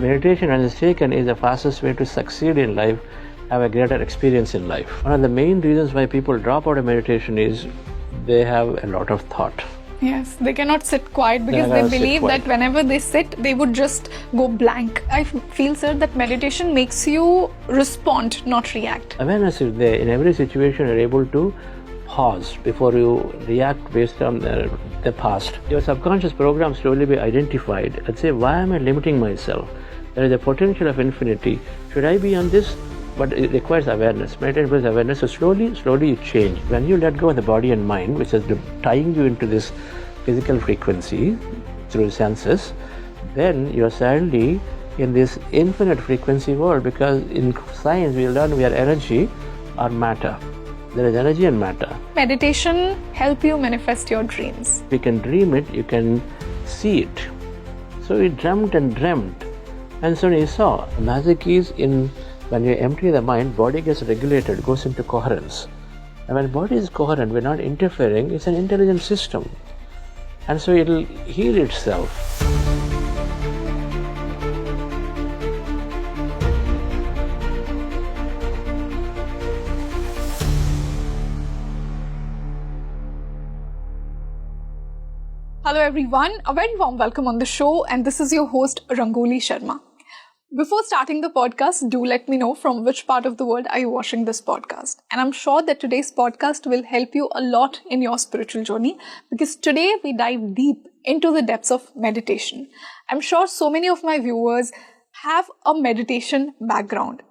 meditation when it's taken is the fastest way to succeed in life, have a greater experience in life. One of the main reasons why people drop out of meditation is they have a lot of thought. Yes, they cannot sit quiet because they believe that whenever they sit, they would just go blank. I feel, sir, that meditation makes you respond, not react. Awareness is there. In every situation, you're able to pause before you react based on the past. Your subconscious program slowly be identified and say, why am I limiting myself? There is a potential of infinity. Should I be on this? But it requires awareness. Meditation requires awareness. So slowly you change. When you let go of the body and mind, which is tying you into this physical frequency through senses, then you're suddenly in this infinite frequency world, because in science we learn we are energy or matter. There is energy and matter. Meditation help you manifest your dreams. You can dream it, you can see it. So he dreamt and dreamt. And so he saw. The magic is when you empty the mind, body gets regulated, goes into coherence. And when body is coherent, we're not interfering, it's an intelligent system. And so it'll heal itself. Hello everyone, a very warm welcome on the show, and this is your host Rangoli Sharma. Before starting the podcast, do let me know from which part of the world are you watching this podcast. And I'm sure that today's podcast will help you a lot in your spiritual journey, because today we dive deep into the depths of meditation. I'm sure so many of my viewers have a meditation background.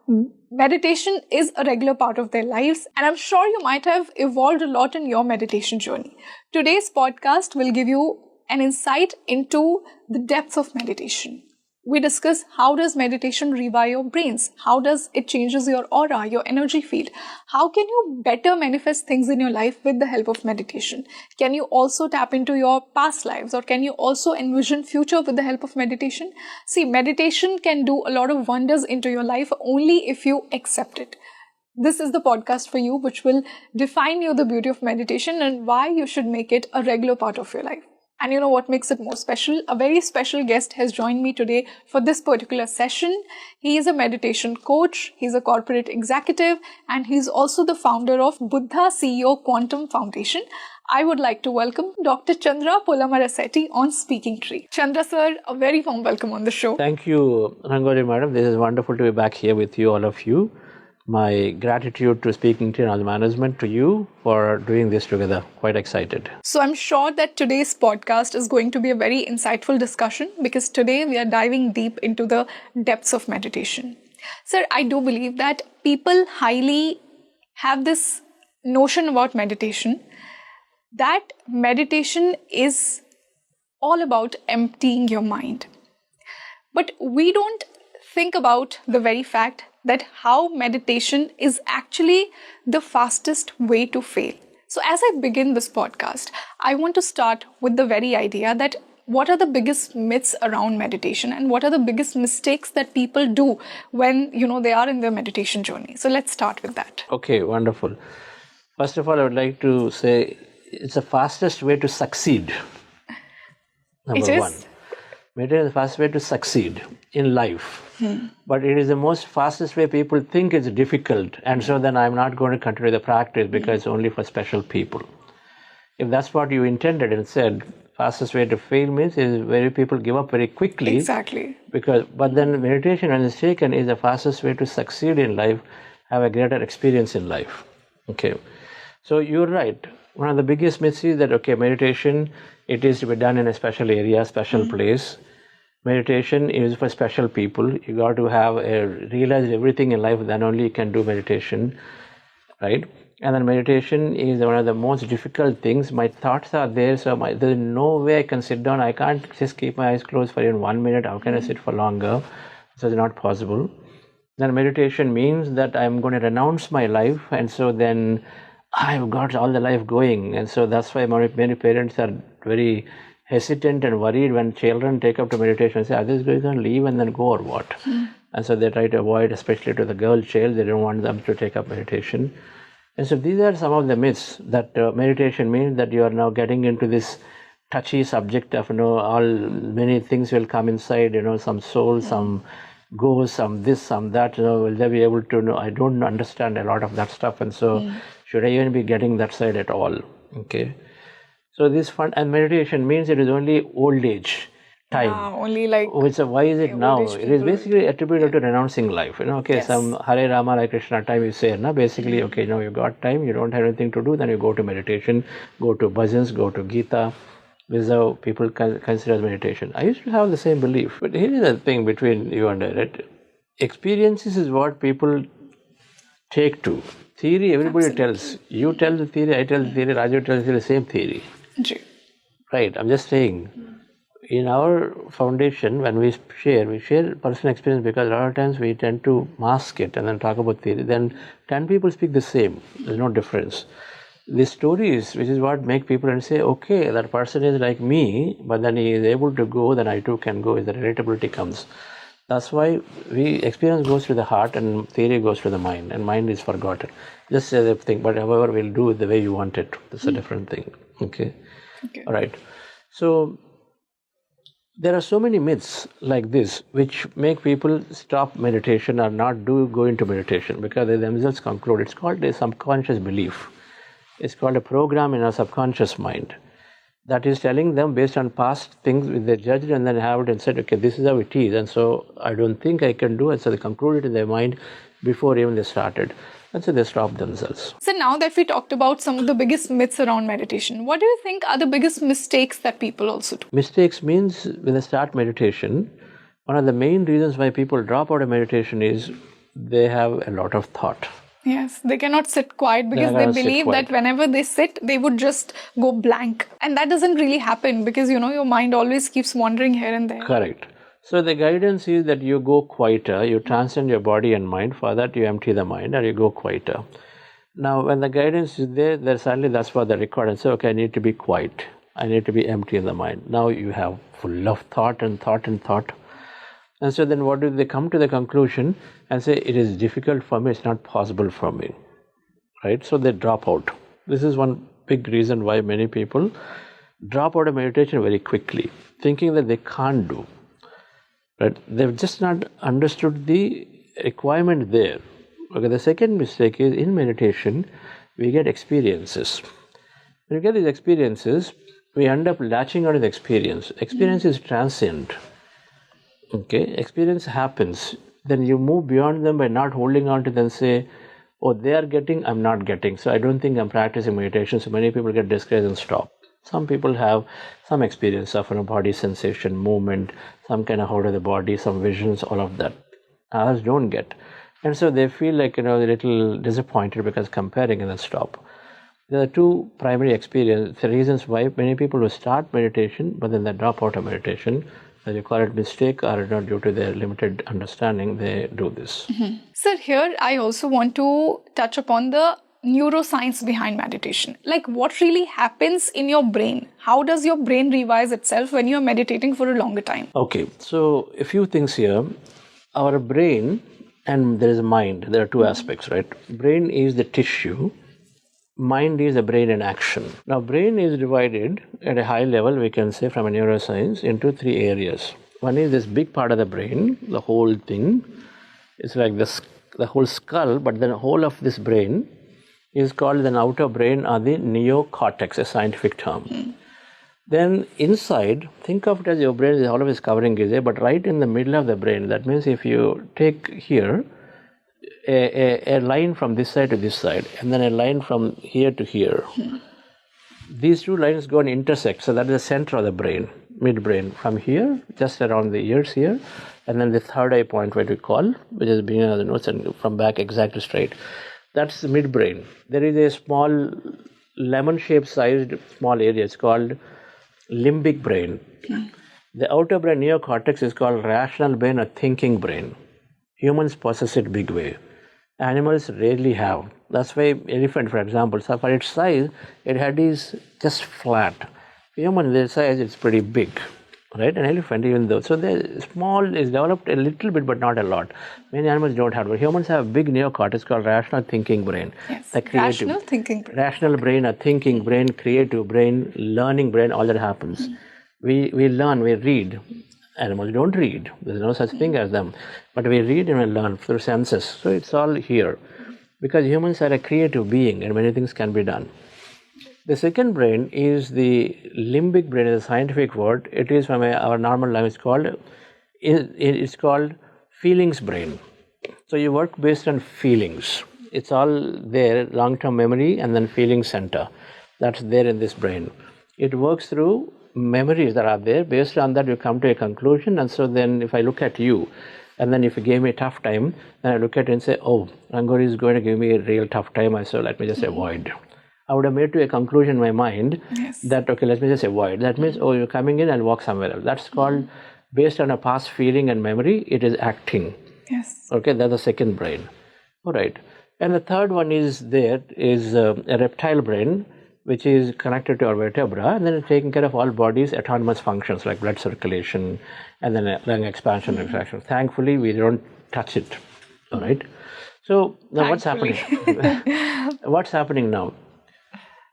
Meditation is a regular part of their lives, and I'm sure you might have evolved a lot in your meditation journey. Today's podcast will give you an insight into the depths of meditation. We discuss how does meditation rewire your brains, how does it changes your aura, your energy field, how can you better manifest things in your life with the help of meditation. Can you also tap into your past lives, or can you also envision future with the help of meditation? See, meditation can do a lot of wonders into your life only if you accept it. This is the podcast for you, which will define you the beauty of meditation and why you should make it a regular part of your life. And you know what makes it more special? A very special guest has joined me today for this particular session. He is a meditation coach, he's a corporate executive, and he's also the founder of Buddha CEO Quantum Foundation. I would like to welcome Dr. Chandra Polamarasetti on Speaking Tree. Chandra sir, a very warm welcome on the show. Thank you, Rangoli madam. This is wonderful to be back here with you, all of you. My gratitude to Speaking Tree and all the management, to you for doing this together. Quite excited. So I'm sure that today's podcast is going to be a very insightful discussion, because today we are diving deep into the depths of meditation. Sir, I do believe that people highly have this notion about meditation, that meditation is all about emptying your mind. But we don't think about the very fact that how meditation is actually the fastest way to fail. So as I begin this podcast, I want to start with the very idea that what are the biggest myths around meditation and what are the biggest mistakes that people do when, they are in their meditation journey. So let's start with that. Okay, wonderful. First of all, I would like to say it's the fastest way to succeed. Number one. Meditation is the fastest way to succeed in life. But it is the most fastest way people think it's difficult, and so then I'm not going to continue the practice because it's only for special people. If that's what you intended and said, fastest way to fail means is where people give up very quickly. Exactly. But then meditation when it's taken is the fastest way to succeed in life, have a greater experience in life. Okay. So you're right. One of the biggest myths is that, meditation, it is to be done in a special area, special place. Meditation is for special people. You got to have realize everything in life, then only you can do meditation, right? And then meditation is one of the most difficult things. My thoughts are there, so there's no way I can sit down. I can't just keep my eyes closed for even 1 minute. How can I sit for longer? So it's not possible. Then meditation means that I'm going to renounce my life, and so then I've got all the life going. And so that's why many parents are very hesitant and worried when children take up to meditation and say, are these guys going to leave and then go or what? And so they try to avoid, especially to the girl child, they don't want them to take up meditation. And so these are some of the myths that meditation means that you are now getting into this touchy subject of, all many things will come inside, some soul, some ghost, some this, some that, will they be able to know? I don't understand a lot of that stuff. And so should I even be getting that side at all? Okay. So this fun and meditation means it is only old age time. Yeah, only like. So why is it now? old-age It is people. basically attributed to renouncing life. Okay, Yes. some Hare Rama, Hare Krishna time you say, basically, okay, you got time, you don't have anything to do, then you go to meditation, go to bhajans, go to Gita. This is how people consider meditation. I used to have the same belief. But here is the thing between you and I, right? Experiences is what people take to. Theory, everybody tells. You tell the theory, I tell the theory, Raju tells the same theory. True. Right, I'm just saying. In our foundation, when we share personal experience because a lot of times we tend to mask it and then talk about theory. Then 10 people speak the same. There's no difference. The stories, which is what make people say, okay, that person is like me, but then he is able to go, then I too can go. The relatability comes. That's why experience goes to the heart and theory goes to the mind, and mind is forgotten. Just say the thing, but however, we'll do it the way you want it. That's a different thing. Okay. All right. So there are so many myths like this which make people stop meditation or not go into meditation because they themselves conclude. It's called a subconscious belief. It's called a program in our subconscious mind that is telling them based on past things which they judged and then have it and said, okay, this is how it is, and so I don't think I can do it. So they conclude it in their mind before even they started. And so they stop themselves. So now that we talked about some of the biggest myths around meditation, what do you think are the biggest mistakes that people also do? Mistakes means when they start meditation, one of the main reasons why people drop out of meditation is they have a lot of thought. Yes, they cannot sit quiet because they believe that whenever they sit, they would just go blank. And that doesn't really happen because, your mind always keeps wandering here and there. Correct. So the guidance is that you go quieter, you transcend your body and mind. For that, you empty the mind or you go quieter. Now, when the guidance is there, suddenly that's what they record and say, okay, I need to be quiet. I need to be empty in the mind. Now you have full of thought and thought and thought. And so then what do they come to the conclusion and say, it is difficult for me, it's not possible for me. Right? So they drop out. This is one big reason why many people drop out of meditation very quickly, thinking that they can't do. Right? They've just not understood the requirement there. Okay, the second mistake is in meditation, we get experiences. When we get these experiences, we end up latching on to the experience. Experience is transient. Okay, experience happens. Then you move beyond them by not holding on to them, say, oh, they are getting, I'm not getting. So I don't think I'm practicing meditation. So many people get discouraged and stop. Some people have some experience of body sensation, movement, some kind of hold of the body, some visions, all of that. Others don't get. And so they feel like, a little disappointed because comparing and then stop. There are two primary reasons why many people will start meditation, but then they drop out of meditation. Whether you call it mistake or not due to their limited understanding, they do this. Sir, here I also want to touch upon the neuroscience behind meditation. Like what really happens in your brain? How does your brain revise itself when you're meditating for a longer time? Okay, so a few things here. Our brain and there is a mind. There are two aspects, right? Brain is the tissue. Mind is the brain in action. Now, brain is divided at a high level, we can say from a neuroscience, into three areas. One is this big part of the brain, the whole thing. It's like the whole skull, but the whole of this brain is called the outer brain or the neocortex, a scientific term. Then inside, think of it as your brain is always covering is there, but right in the middle of the brain, that means if you take here, a line from this side to this side, and then a line from here to here. These two lines go and intersect, so that is the center of the brain, midbrain. From here, just around the ears here, and then the third eye point, what we call, which is beginning of the nose, and from back exactly straight. That's the midbrain. There is a small lemon-shaped sized small area. It's called limbic brain. The outer brain, neocortex, is called rational brain or thinking brain. Humans possess it big way. Animals rarely have. That's why elephant, for example, so for its size, its head is just flat. Human, their size, it's pretty big. right? An elephant, even though. So the small is developed a little bit, but not a lot. Many animals don't have it. Humans have a big neocortex called rational thinking brain. Yes. The creative. Rational thinking brain. Rational brain, a thinking brain, creative brain, learning brain, all that happens. We learn, we read. Animals don't read. There's no such thing as them. But we read and we learn through senses. So it's all here. Because humans are a creative being and many things can be done. The second brain is the limbic brain, is a scientific word. It is from our normal language it's called feelings brain. So you work based on feelings. It's all there, long-term memory and then feeling center. That's there in this brain. It works through memories that are there. Based on that, you come to a conclusion. And so then if I look at you, and then if you gave me a tough time, then I look at it and say, oh, Rangoli is going to give me a real tough time, so let me just avoid. I would have made to a conclusion in my mind that, okay, let me just avoid. That means, oh, you're coming in and walk somewhere else. That's called, based on a past feeling and memory, it is acting. Yes. Okay, that's the second brain. All right. And the third one is a reptile brain, which is connected to our vertebra, and then it's taking care of all body's autonomous functions like blood circulation and then lung expansion and contraction. Thankfully, we don't touch it. All right. So now what's happening? What's happening now?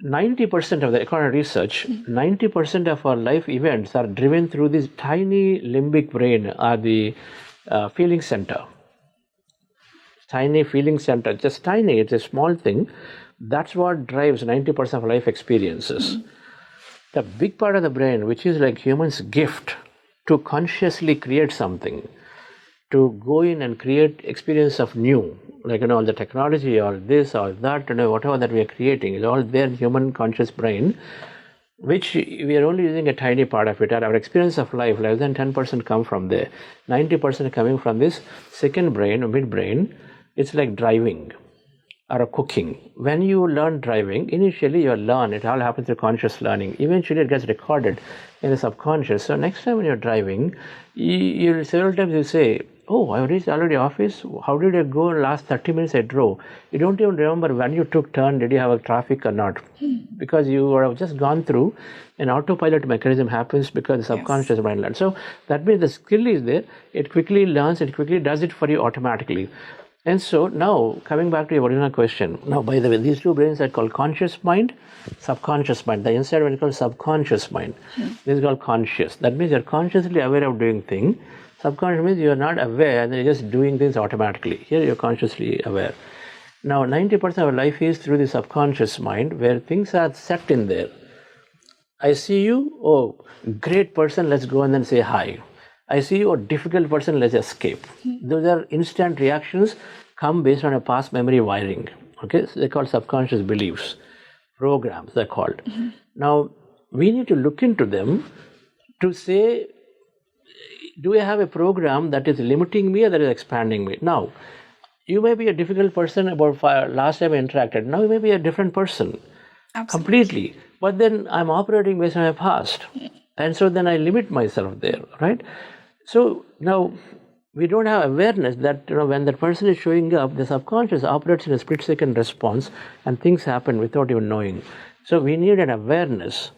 90% of the economic research, 90% of our life events are driven through this tiny limbic brain, or the feeling center. Tiny feeling center, just tiny, it's a small thing. That's what drives 90% of life experiences. The big part of the brain, which is like humans' gift to consciously create something, to go in and create experience of new, like, all the technology or this or that, whatever that we are creating is all there in human conscious brain, which we are only using a tiny part of it. Our experience of life, less than 10% come from there. 90% coming from this second brain or midbrain. It's like driving or cooking. When you learn driving, initially you learn, it all happens through conscious learning. Eventually it gets recorded in the subconscious. So next time when you're driving, you several times you say, oh, I reached already office. How did I go? Last 30 minutes I drove. You don't even remember when you took turn, did you have a traffic or not? Because you have just gone through an autopilot mechanism happens because the subconscious mind learns. So that means the skill is there. It quickly learns, it quickly does it for you automatically. And so now, coming back to your original question, now by the way, these two brains are called conscious mind, subconscious mind. The inside one is called subconscious mind. This is called conscious. That means you're consciously aware of doing things. Subconscious means you're not aware and you're just doing things automatically. Here you're consciously aware. Now 90% of life is through the subconscious mind where things are set in there. I see you, oh, great person, let's go and then say hi. I see you, a difficult person, let's escape. Those are instant reactions, come based on a past memory wiring. Okay, so they're called subconscious beliefs, programs they're called. Now, we need to look into them to say, do I have a program that is limiting me or that is expanding me? Now, you may be a difficult person about last time I interacted. Now you may be a different person. Completely. But then I'm operating based on my past. And so then I limit myself there, right? So now we don't have awareness that when that person is showing up, the subconscious operates in a split-second response and things happen without even knowing. So we need an awareness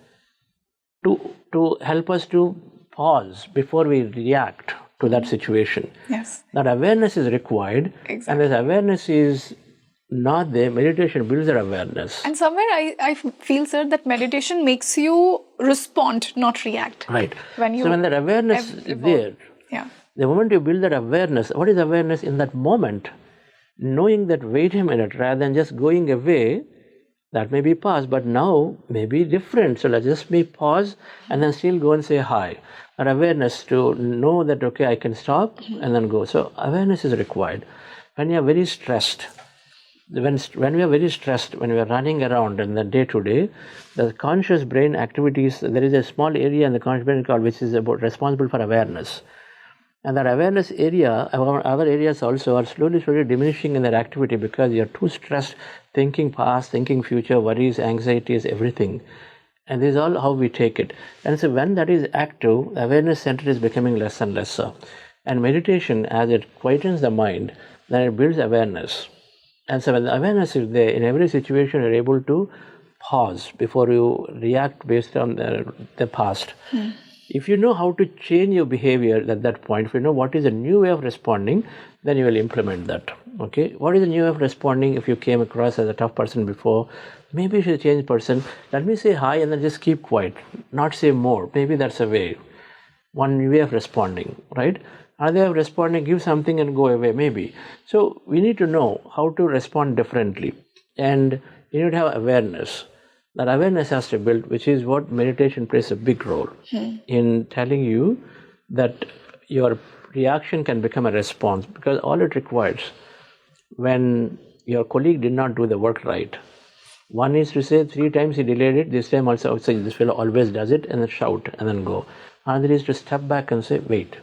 to help us to pause before we react to that situation. Yes. That awareness is required. Exactly. And this awareness is not there. Meditation builds that awareness. And somewhere I feel, sir, that meditation makes you respond, not react. Right. So when that awareness is there, the moment you build that awareness, what is awareness in that moment? Knowing that, wait a minute, rather than just going away, that may be past, but now may be different. So let's just pause and then still go and say hi. That awareness to know that, okay, I can stop and then go. So awareness is required. When you are very stressed, when we are very stressed, when we are running around in the day-to-day, the conscious brain activities, there is a small area in the conscious brain called which is responsible for awareness. And that awareness area, other areas also are slowly diminishing in their activity because you're too stressed, thinking past, thinking future, worries, anxieties, everything. And this is all how we take it. And so when that is active, awareness center is becoming less and lesser. And meditation, as it quietens the mind, then it builds awareness. And so when the awareness is there, in every situation you're able to pause before you react based on the past. If you know how to change your behavior at that point, if you know what is a new way of responding, then you will implement that. Okay, what is the new way of responding? If you came across as a tough person before, maybe you should change person. Let me say hi and then just keep quiet, not say more. Maybe that's a way. One way of responding, right? Another way of responding, give something and go away, maybe. So we need to know how to respond differently, and you need to have awareness. That awareness has to build, which is what meditation plays a big role in telling you that your reaction can become a response, because all it requires, when your colleague did not do the work right, one is to say 3 times he delayed it, this time also say this fellow always does it, and then shout and then go. Another is to step back and say, wait,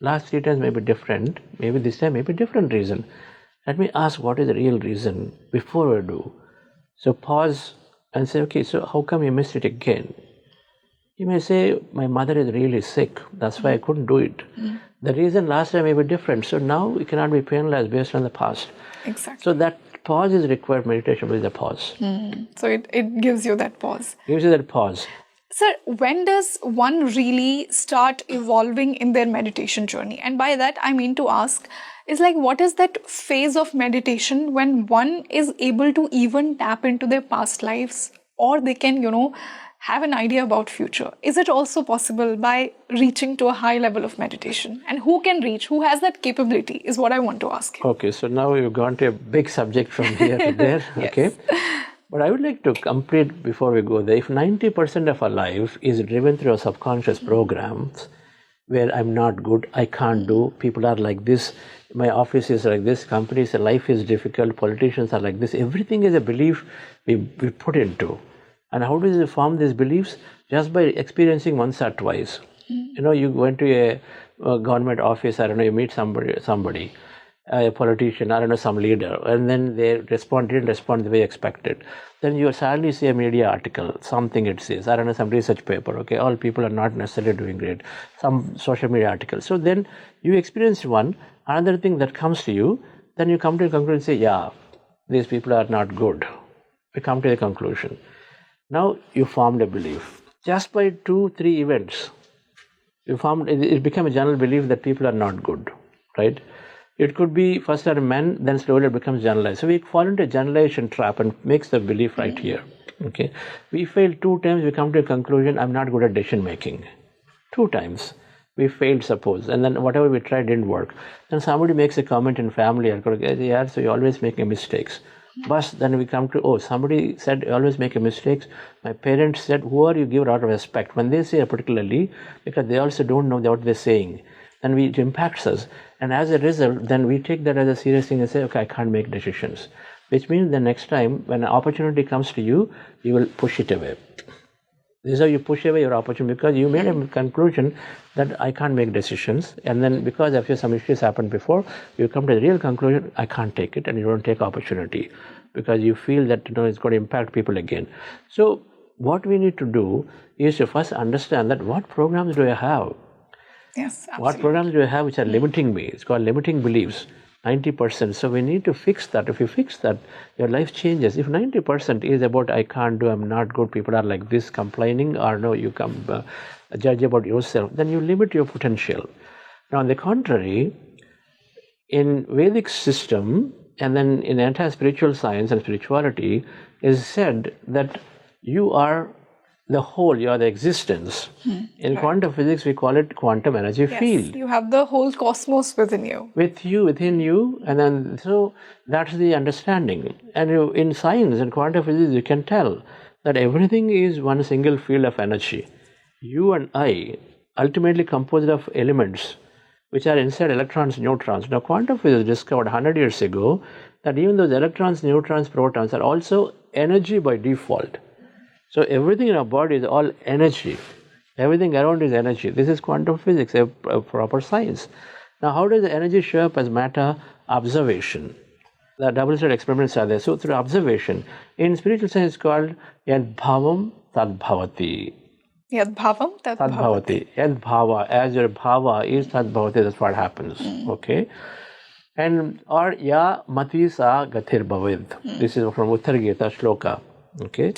last 3 times may be different, maybe this time may be different reason. Let me ask what is the real reason before we do. So pause and say, okay, so how come you missed it again? You may say, my mother is really sick, that's why I couldn't do it. The reason last time may be different, so now you cannot be penalized based on the past. Exactly. So that pause is required, meditation with the pause. So it gives you that pause. Gives you that pause. Sir, when does one really start evolving in their meditation journey? And by that, I mean to ask, is like, what is that phase of meditation when one is able to even tap into their past lives, or they can, have an idea about future? Is it also possible by reaching to a high level of meditation? And who can reach? Who has that capability is what I want to ask you. Okay, so now you've gone to a big subject from here to there. Yes. Okay. But I would like to complete before we go there. If 90% of our life is driven through our subconscious programs, where I'm not good, I can't do, people are like this, my office is like this, companies, life is difficult, politicians are like this, everything is a belief we put into. And how do you form these beliefs? Just by experiencing once or twice. You went to a government office, you meet somebody, a politician, some leader, and then they didn't respond the way expected. Then you suddenly see a media article, something it says, some research paper, okay, all people are not necessarily doing great, some social media article. So then you experience one, another thing that comes to you, then you come to a conclusion and say, yeah, these people are not good. We come to the conclusion. Now you formed a belief. Just by 2-3 events, it became a general belief that people are not good, right? It could be first are men, then slowly it becomes generalized. So we fall into a generalization trap and makes the belief right here. Okay, we fail 2 times, we come to a conclusion, I'm not good at decision making. 2 times. We failed, suppose, and then whatever we tried didn't work. Then somebody makes a comment in family, yeah, so you're always making mistakes. But then we come to, somebody said, you always make mistakes. My parents said, who are you give out of respect? When they say particularly, because they also don't know what they're saying, then it impacts us. And as a result, then we take that as a serious thing and say, okay, I can't make decisions. Which means the next time when an opportunity comes to you, you will push it away. This is how you push away your opportunity, because you made a conclusion that I can't make decisions, and then because of some issues happened before, you come to the real conclusion, I can't take it, and you don't take opportunity because you feel that it's going to impact people again. So what we need to do is to first understand that what programs do I have? Yes, absolutely. What programs do I have which are limiting me? It's called limiting beliefs. 90%. So we need to fix that. If you fix that, your life changes. If 90% is about I can't do, I'm not good, people are like this, complaining, or no, you come judge about yourself, then you limit your potential. Now, on the contrary, in Vedic system, and then in entire spiritual science and spirituality, is said that you are the whole, you are the existence. In quantum physics, we call it quantum energy field. You have the whole cosmos within you. Within you, and then so that's the understanding. And in science and quantum physics, you can tell that everything is one single field of energy. You and I, ultimately composed of elements which are inside electrons, neutrons. Now, quantum physics discovered 100 years ago that even those electrons, neutrons, protons are also energy by default. So everything in our body is all energy. Everything around is energy. This is quantum physics, a proper science. Now, how does the energy show up as matter? Observation. The double-slit experiments are there. So through observation, in spiritual science, it's called Yad Bhavam Tad Bhavati. Yad Bhavam Tad Bhavati. Yad Bhava, as your bhava is Tad Bhavati, that's what happens. Okay? And or Ya Mati Sa Gathir Bhavid. This is from Uttar Gita Shloka. Okay?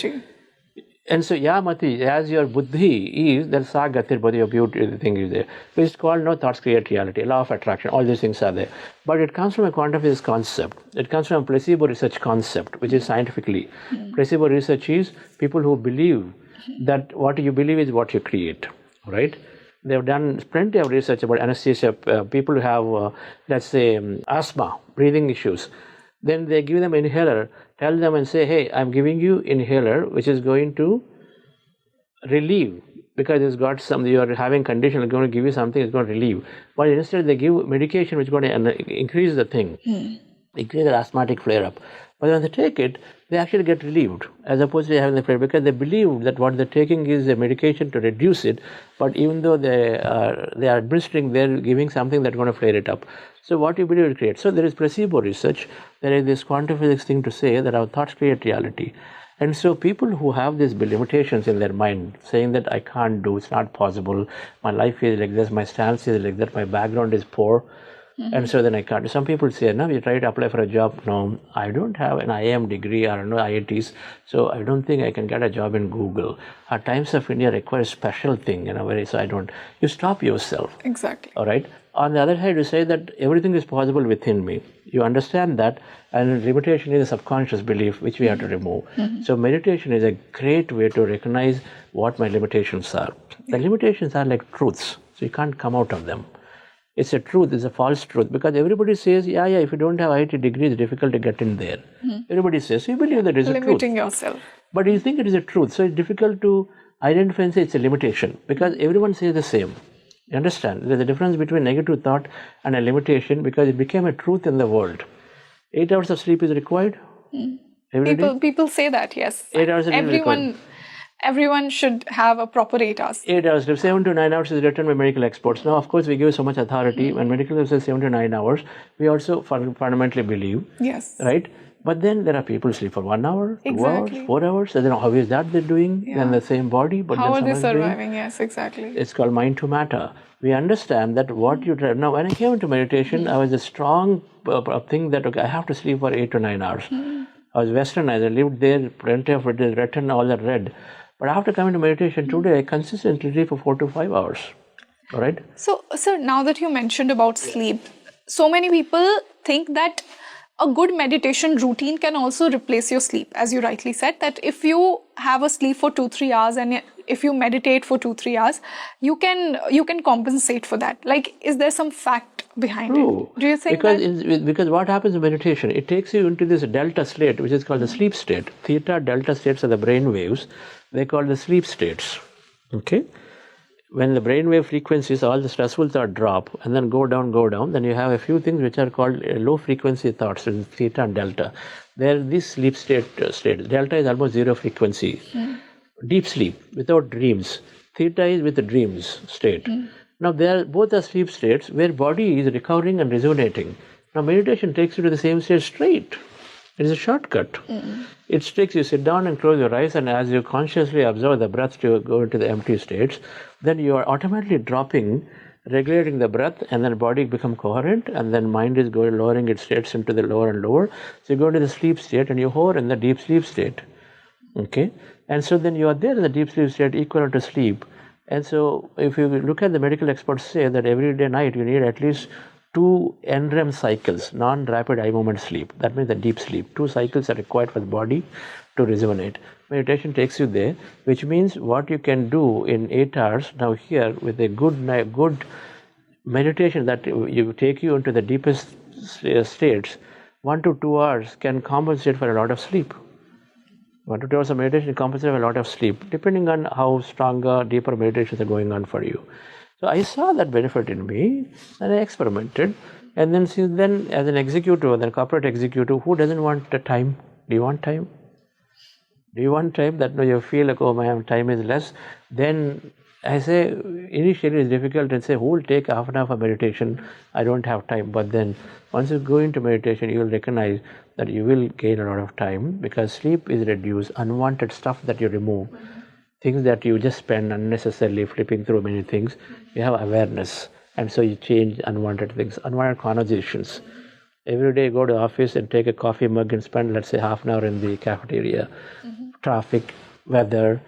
And so Yamati, as your buddhi is, then sa gatir buddhi, your beauty, the thing is there. So it's called no thoughts create reality, law of attraction, all these things are there. But it comes from a quantum physics concept. It comes from a placebo research concept, which is scientifically. Placebo research is people who believe that what you believe is what you create, right? They've done plenty of research about anesthesia, people who have, let's say, asthma, breathing issues. Then they give them inhaler, tell them and say, hey, I'm giving you inhaler, which is going to relieve, because it's got some, you are having condition, it's going to give you something, it's going to relieve. But instead they give medication which is going to increase the thing, increase the asthmatic flare-up. But when they take it, they actually get relieved, as opposed to having the flare, because they believe that what they're taking is a medication to reduce it, but even though they are administering, they're giving something that's going to flare it up. So what you believe it creates. So there is placebo research, there is this quantum physics thing to say that our thoughts create reality. And so people who have these limitations in their mind, saying that I can't do, it's not possible, my life is like this, my stance is like that, my background is poor, and so then I can't. Some people say, no, you try to apply for a job. No, I don't have an IIM degree or no IITs, so I don't think I can get a job in Google. Our Times of India requires special thing, so I don't. You stop yourself. Exactly. All right. On the other hand, you say that everything is possible within me. You understand that, and limitation is a subconscious belief which we have to remove. So meditation is a great way to recognize what my limitations are. The limitations are like truths, so you can't come out of them. It's a truth, it's a false truth, because everybody says, if you don't have IIT degree, it's difficult to get in there. Everybody says, so you believe that it's a truth. Limiting yourself. But you think it is a truth, so it's difficult to identify and say it's a limitation, because everyone says the same. You understand? There's a difference between negative thought and a limitation, because it became a truth in the world. 8 hours of sleep is required every day? People say that, yes. 8 hours a day is required. Everyone should have a proper 8 hours. 8 hours, 7 to 9 hours is written by medical experts. Now, of course, we give so much authority. When medical experts say 7 to 9 hours, we also fundamentally believe. Yes. Right? But then there are people who sleep for 1 hour, 2 Exactly. hours, 4 hours. So then how is that they're doing in the same body? But How then are they someone's doing- surviving? Yes, exactly. It's called mind to matter. We understand that what you try. Now, when I came into meditation, I was a strong thing that, okay, I have to sleep for 8 to 9 hours. I was westernized. I lived there, plenty of it is written, all that read. But after coming to meditation today, I consistently sleep for 4 to 5 hours. All right? So, sir, now that you mentioned about sleep, so many people think that a good meditation routine can also replace your sleep. As you rightly said, that if you have a sleep for 2-3 hours and if you meditate for 2-3 hours, you can compensate for that. Like, is there some fact behind it? Do you think because what happens in meditation, it takes you into this delta state, which is called the sleep state. Theta, delta states are the brain waves. They call the sleep states. Okay? When the brainwave frequencies, all the stressful thoughts drop and then go down, then you have a few things which are called low frequency thoughts, in theta and delta. They're this sleep state. Delta is almost zero frequency. Deep sleep, without dreams. Theta is with the dreams state. Now, both are sleep states where body is recovering and resonating. Now, meditation takes you to the same state straight. It is a shortcut. It takes you sit down and close your eyes, and as you consciously observe the breath to go into the empty states, then you are automatically dropping, regulating the breath, and then body become coherent, and then mind is going lowering its states into the lower and lower. So you go to the sleep state and you hover in the deep sleep state. Okay? And so then you are there in the deep sleep state equivalent to sleep. And so if you look at the medical experts say that every day night you need at least 2 NREM cycles, non-rapid eye movement sleep. That means the deep sleep. 2 cycles are required for the body to rejuvenate. Meditation takes you there, which means what you can do in 8 hours, now here with a good meditation that you take you into the deepest states, 1 to 2 hours can compensate for a lot of sleep. 1 to 2 hours of meditation compensates for a lot of sleep, depending on how stronger, deeper meditations are going on for you. So I saw that benefit in me, and I experimented. And then since then, as an executive, then corporate executive, who doesn't want the time? Do you want time? Do you want time that you feel like, oh, my time is less? Then I say, initially it's difficult and say, who will take half an hour for meditation? I don't have time. But then once you go into meditation, you will recognize that you will gain a lot of time, because sleep is reduced, unwanted stuff that you remove. Things that you just spend unnecessarily flipping through many things, you have awareness, and so you change unwanted things, unwanted conversations. Every day you go to the office and take a coffee mug and spend, let's say, half an hour in the cafeteria. Traffic, weather,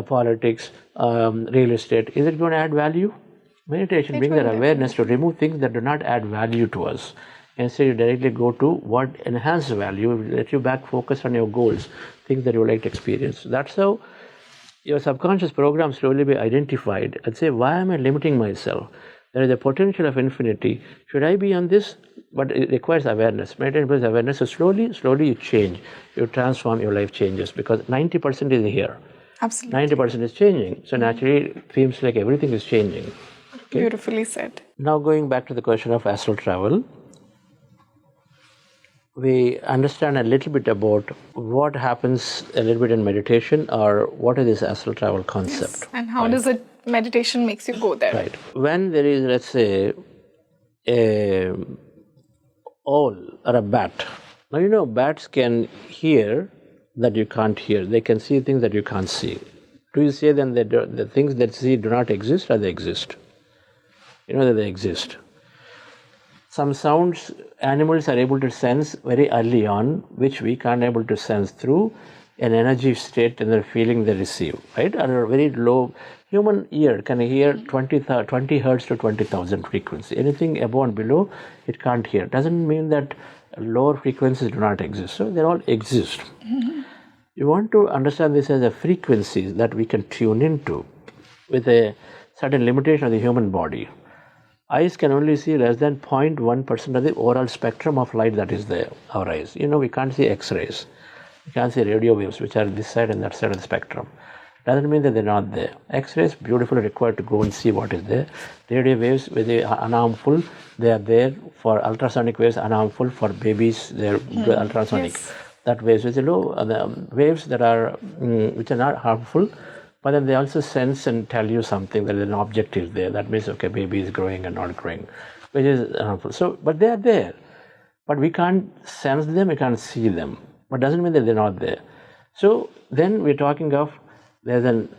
politics, real estate, is it going to add value? Meditation brings that awareness to remove things that do not add value to us. Instead, you directly go to what enhances value, let you back focus on your goals, things that you would like to experience. That's how your subconscious program slowly be identified and say, why am I limiting myself? There is a potential of infinity. Should I be on this? But it requires awareness. Meditation requires awareness. So slowly you change. You transform, your life changes because 90% is here. Absolutely. 90% is changing. So naturally, it seems like everything is changing. Okay? Beautifully said. Now going back to the question of astral travel, we understand a little bit about what happens a little bit in meditation or what is this astral travel concept. Yes. And how does it, meditation makes you go there? Right. When there is, let's say, a owl or a bat. Now, bats can hear that you can't hear. They can see things that you can't see. Do you say then that the things that see do not exist or they exist? You know that they exist. Some sounds animals are able to sense very early on, which we can't able to sense through an energy state and the feeling they receive, right? At a very low, human ear can hear 20 hertz to 20,000 frequency. Anything above and below, it can't hear. Doesn't mean that lower frequencies do not exist. So they all exist. Mm-hmm. You want to understand this as a frequency that we can tune into with a certain limitation of the human body. Eyes can only see less than 0.1% of the overall spectrum of light that is there, our eyes. We can't see X-rays. We can't see radio waves, which are this side and that side of the spectrum. Doesn't mean that they're not there. X-rays, beautifully required to go and see what is there. Radio waves, with the unharmful, they are there. For ultrasonic waves, unharmful. For babies, they're ultrasonic. Yes. That waves is low. The waves that are, which are not harmful, but then they also sense and tell you something that an object is there. That means, okay, baby is growing and not growing, which is harmful. So, but they are there. But we can't sense them, we can't see them. But doesn't mean that they're not there. So then we're talking of there's an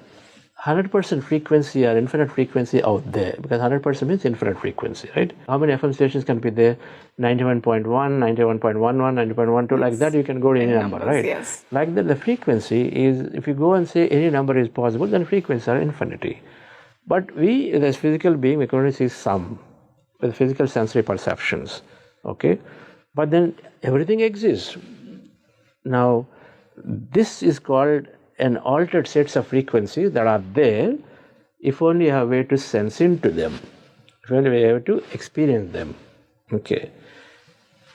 100% frequency or infinite frequency out there, because 100% means infinite frequency, right? How many FM stations can be there? 91.1, 91.11, 90.12, yes. Like that you can go to any number, right? Yes. Like that, the frequency is, if you go and say any number is possible, then frequencies are infinity. But we, as physical being, we can only see some with physical sensory perceptions, okay? But then everything exists. Now, this is called an altered sets of frequencies that are there if only you have a way to sense into them, if only you have to experience them. Okay.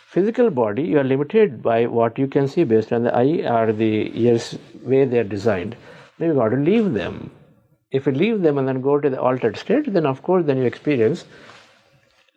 Physical body, you are limited by what you can see based on the eye or the ears, way they are designed. Then you got to leave them. If you leave them and then go to the altered state, then of course then you experience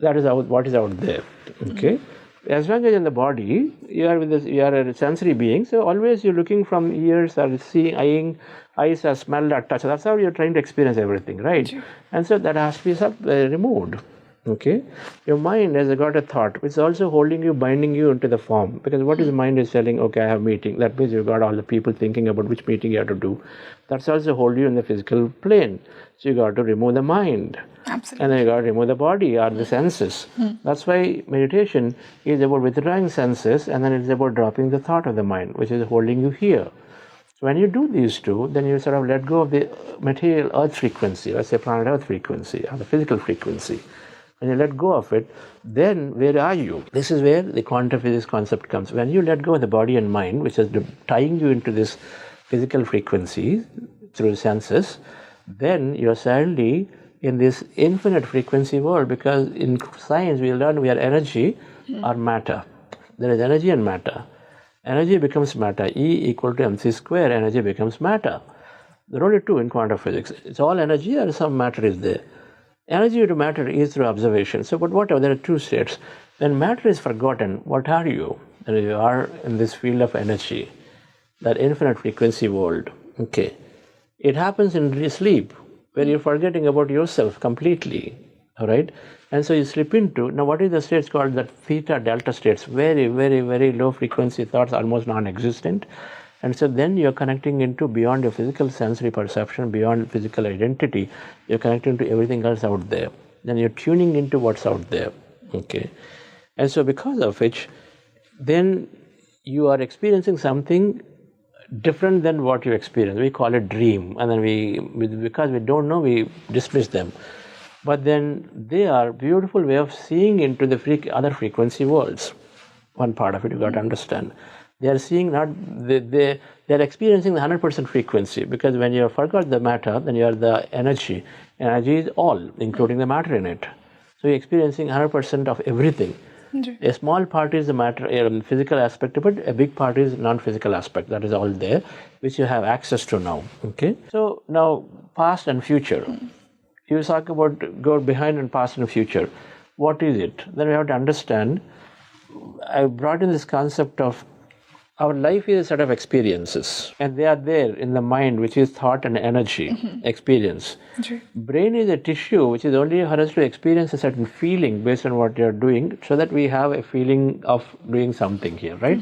that is what is out there. Okay. As long as in the body, you are a sensory being, so always you're looking from ears or seeing, eyeing, eyes or smell or touch. That's how you're trying to experience everything, right? Sure. And so that has to be removed. Okay? Your mind has got a thought, which is also holding you, binding you into the form. Because what is mind is telling, okay, I have a meeting. That means you've got all the people thinking about which meeting you have to do. That's also hold you in the physical plane. So you got to remove the mind. Absolutely. And then you got to remove the body or the senses. That's why meditation is about withdrawing senses, and then it's about dropping the thought of the mind, which is holding you here. So when you do these two, then you sort of let go of the material earth frequency, let's say planet earth frequency, or the physical frequency. When you let go of it, then where are you? This is where the quantum physics concept comes. When you let go of the body and mind, which is tying you into this physical frequency through senses, then you're suddenly in this infinite frequency world, because in science we learn we are energy or matter. There is energy and matter. Energy becomes matter. E equal to mc square, energy becomes matter. There are only two in quantum physics. It's all energy or some matter is there. Energy to matter is through observation. So, but whatever, there are two states. When matter is forgotten, what are you? And you are in this field of energy, that infinite frequency world. Okay. It happens in sleep, where you're forgetting about yourself completely, all right? And so you slip into, now what is the states called? That theta delta states, very, very, very low frequency thoughts, almost non-existent. And so then you're connecting into beyond your physical sensory perception, beyond physical identity, you're connecting to everything else out there. Then you're tuning into what's out there, okay? And so because of which, then you are experiencing something different than what you experience. We call it dream, and then because we don't know, we dismiss them. But then they are beautiful way of seeing into the other frequency worlds. One part of it you got to understand. They are seeing they are experiencing the 100% frequency, because when you forgot the matter, then you are the energy. Energy is all, including the matter in it. So you're experiencing 100% of everything. A small part is the matter, physical aspect of it. A big part is non-physical aspect. That is all there, which you have access to now. Okay. So now, past and future. You talk about go behind and past and future. What is it? Then we have to understand. I brought in this concept of our life is a set of experiences, and they are there in the mind, which is thought and energy, experience. Brain is a tissue which is only for us to experience a certain feeling based on what you are doing, so that we have a feeling of doing something here, right?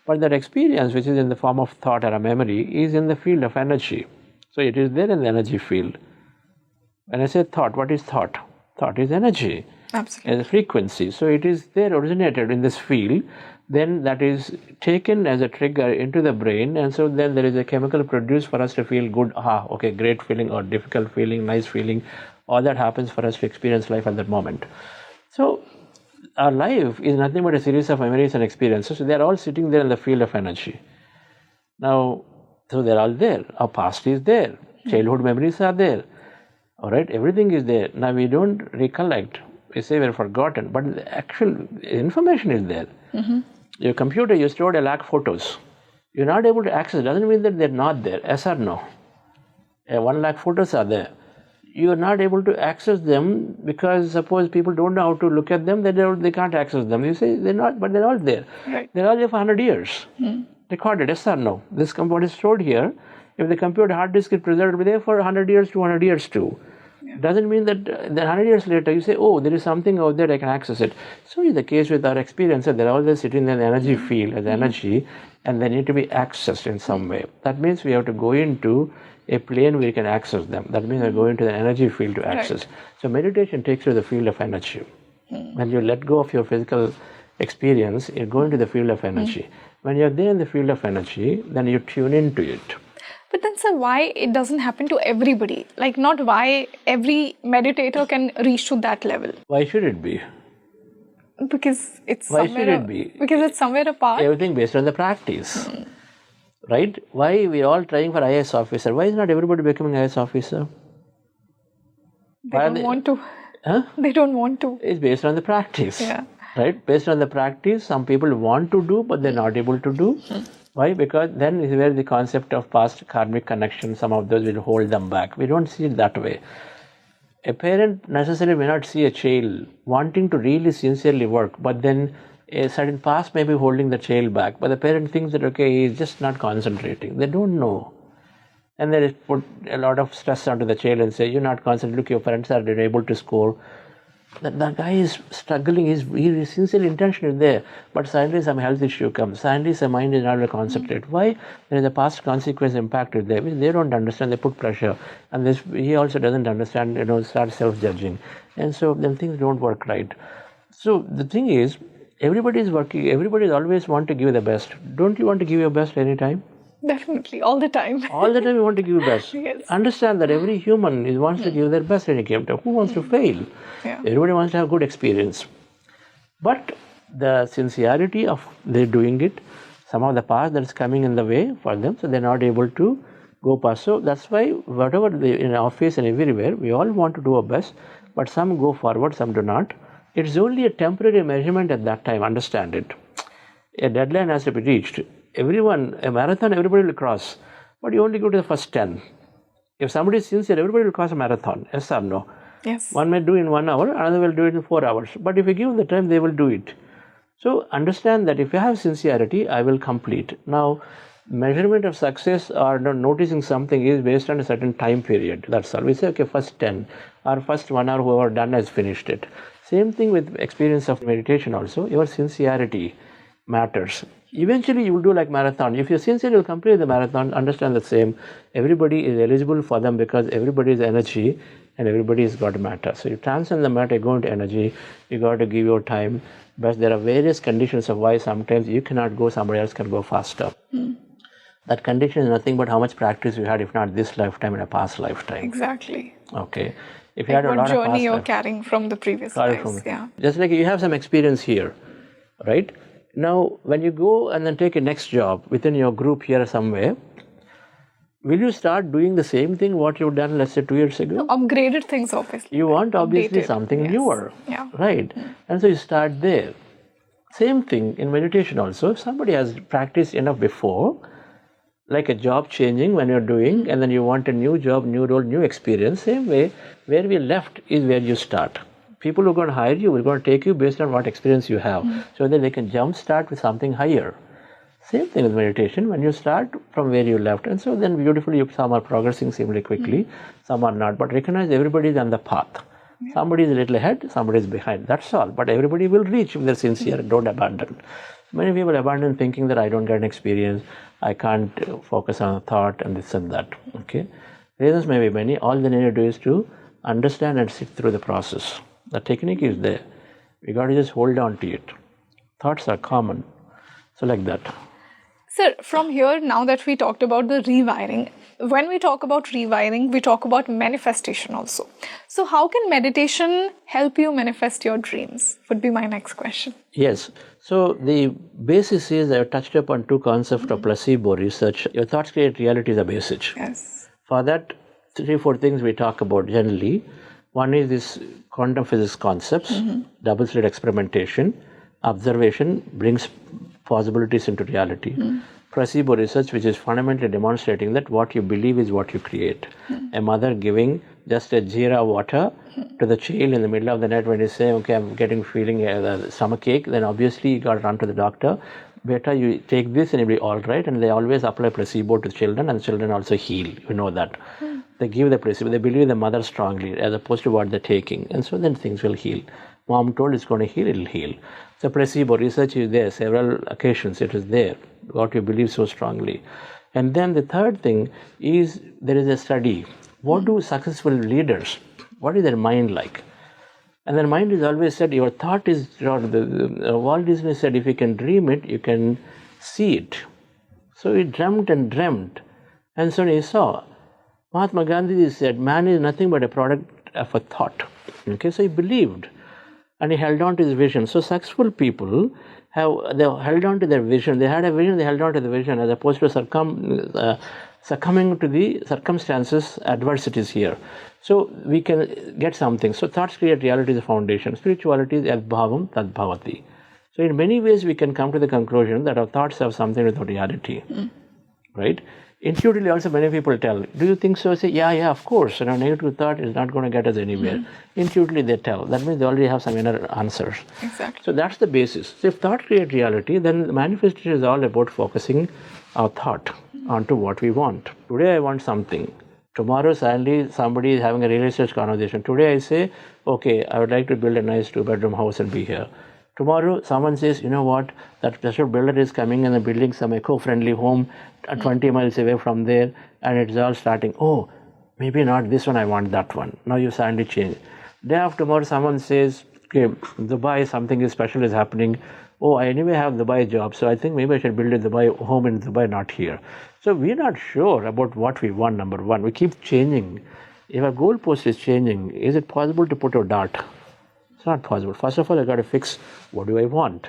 But that experience, which is in the form of thought or a memory, is in the field of energy. So it is there in the energy field. When I say thought, what is thought? Thought is energy. Absolutely. As a frequency. So it is there, originated in this field. Then that is taken as a trigger into the brain, and so then there is a chemical produced for us to feel good, okay, great feeling, or difficult feeling, nice feeling. All that happens for us to experience life at that moment. So our life is nothing but a series of memories and experiences. So they are all sitting there in the field of energy. Now, so they're all there. Our past is there. Childhood memories are there. All right, everything is there. Now we don't recollect. We say we're forgotten, but the actual information is there. Your computer, you stored 1 lakh photos. You're not able to access. Doesn't mean that they're not there. Yes or no? 1 lakh photos are there. You are not able to access them because suppose people don't know how to look at them, they can't access them. You say they're not, but they're all there. Right. They're all there for 100 years. Recorded. Yes or no? This what is stored here. If the computer hard disk is preserved, it will be there for 100 years, 200 years too. Doesn't mean that then 100 years later you say, oh, there is something out there, I can access it. So is the case with our experience. They're always sitting in the energy field as energy, and they need to be accessed in some way. That means we have to go into a plane where we can access them. That means we go into the energy field to access. Right. So meditation takes you to the field of energy. When you let go of your physical experience, you go into the field of energy. When you're there in the field of energy, then you tune into it. But then, sir, why it doesn't happen to everybody? Like, not why every meditator can reach to that level. Why should it be? Because it's why somewhere. Should it be? Because it's somewhere apart. Everything based on the practice, right? Why we all trying for IAS officer? Why is not everybody becoming IAS officer? They don't want to. Huh? They don't want to. It's based on the practice. Yeah. Right? Based on the practice, some people want to do, but they're not able to do. Why? Because then is where the concept of past karmic connection, some of those will hold them back. We don't see it that way. A parent necessarily may not see a child wanting to really sincerely work, but then a certain past may be holding the child back. But the parent thinks that, okay, he's just not concentrating. They don't know. And they put a lot of stress onto the child and say, you're not concentrating. Look, your parents are able to score. The guy is struggling, his sincere intention is there, but suddenly some health issue comes, suddenly his mind is not able to concentrate. Why? There is a past consequence impact is there, which they don't understand, they put pressure, and he also doesn't understand, starts self-judging, and so then things don't work right. So the thing is, everybody is working, everybody is always want to give the best. Don't you want to give your best anytime? Definitely, all the time. All the time you want to give your best. Yes. Understand that every human wants to give their best when it came to. Who wants to fail? Yeah. Everybody wants to have good experience. But the sincerity of their doing it, some of the past that's coming in the way for them, so they're not able to go past. So that's why whatever in office and everywhere, we all want to do our best, but some go forward, some do not. It's only a temporary measurement at that time, understand it. A deadline has to be reached. A marathon, everybody will cross, but you only go to the first 10. If somebody is sincere, everybody will cross a marathon, yes or no? Yes. One may do in 1 hour, another will do it in 4 hours, but if you give them the time, they will do it. So understand that if you have sincerity, I will complete. Now, measurement of success or noticing something is based on a certain time period. That's all. We say, okay, first 10 or first 1 hour, whoever done has finished it. Same thing with experience of meditation also. Your sincerity matters. Eventually you will do like marathon. If you're sincere, you'll complete the marathon. Understand the same. Everybody is eligible for them because everybody is energy and everybody has got matter. So you transcend the matter, you go into energy, you got to give your time. But there are various conditions of why sometimes you cannot go, somebody else can go faster. That condition is nothing but how much practice you had, if not this lifetime, in a past lifetime. Exactly. Okay. If you had a What lot of journey past you're life, carrying from the previous lives. Yeah. just like you have some experience here, right? Now, when you go and then take a next job within your group here somewhere, will you start doing the same thing what you've done, let's say, 2 years ago? Upgraded things, obviously. You want obviously Updated. something Yes. newer, Yeah. right? And so you start there. Same thing in meditation also. If somebody has practiced enough before, like a job changing when you're doing, and then you want a new job, new role, new experience, same way, where we left is where you start. People who are going to hire you, we're going to take you based on what experience you have, so that they can jump start with something higher. Same thing with meditation, when you start from where you left. And so then beautifully, some are progressing seemingly quickly, some are not. But recognize everybody is on the path. Somebody is a little ahead, somebody is behind. That's all. But everybody will reach if they're sincere and don't abandon. Many people abandon thinking that I don't get an experience, I can't focus on a thought and this and that. Okay, reasons may be many. All they need to do is to understand and sit through the process. The technique is there. We got to just hold on to it. Thoughts are common. So like that. Sir, from here, now that we talked about the rewiring, when we talk about rewiring, we talk about manifestation also. So how can meditation help you manifest your dreams? Would be my next question. Yes. So the basis is, I have touched upon two concepts of placebo research. Your thoughts create reality is a basis. Yes. For that, 3-4 things we talk about generally. One is this quantum physics concepts, double slit experimentation, observation brings possibilities into reality. Placebo research, which is fundamentally demonstrating that what you believe is what you create. A mother giving just a jeera water to the child in the middle of the night when you say, okay, I'm feeling a stomachache, then obviously you got to run to the doctor. Better you take this and you'll be all right. And they always apply placebo to children, and children also heal. You know that. They give the placebo. They believe the mother strongly as opposed to what they're taking. And so then things will heal. Mom told it's going to heal, it'll heal. So placebo research is there. Several occasions it is there. What you believe so strongly. And then the third thing is there is a study. What do successful leaders, what is their mind like? And their mind is always said, your thought is, Walt Disney said, if you can dream it, you can see it. So he dreamt and dreamt. And so he saw. Mahatma Gandhi said, man is nothing but a product of a thought. Okay, so he believed. And he held on to his vision. So successful people they held on to their vision. They had a vision, they held on to the vision, as opposed to succumbing to the circumstances, adversities here. So we can get something. So thoughts create reality is the foundation. Spirituality is yadbhavam tadbhavati. So in many ways we can come to the conclusion that our thoughts have something with reality. Right? Intuitively also many people tell, do you think so? I say, yeah, of course. Negative thought is not going to get us anywhere. Intuitively they tell. That means they already have some inner answers. Exactly. So that's the basis. So if thought creates reality, then the manifestation is all about focusing our thought onto what we want. Today I want something. Tomorrow suddenly somebody is having a real estate conversation. Today I say, okay, I would like to build a nice 2-bedroom house and be here. Tomorrow someone says, you know what, that special builder is coming and building some eco-friendly home 20 miles away from there, and it's all starting, oh, maybe not this one, I want that one. Now you suddenly change. Day after tomorrow someone says, okay, Dubai, something special is happening. Oh, I anyway have Dubai job, so I think maybe I should build a Dubai home in Dubai, not here. So we're not sure about what we want, number one. We keep changing. If our goalpost is changing, is it possible to put a dart? It's not possible. First of all, I got to fix what do I want,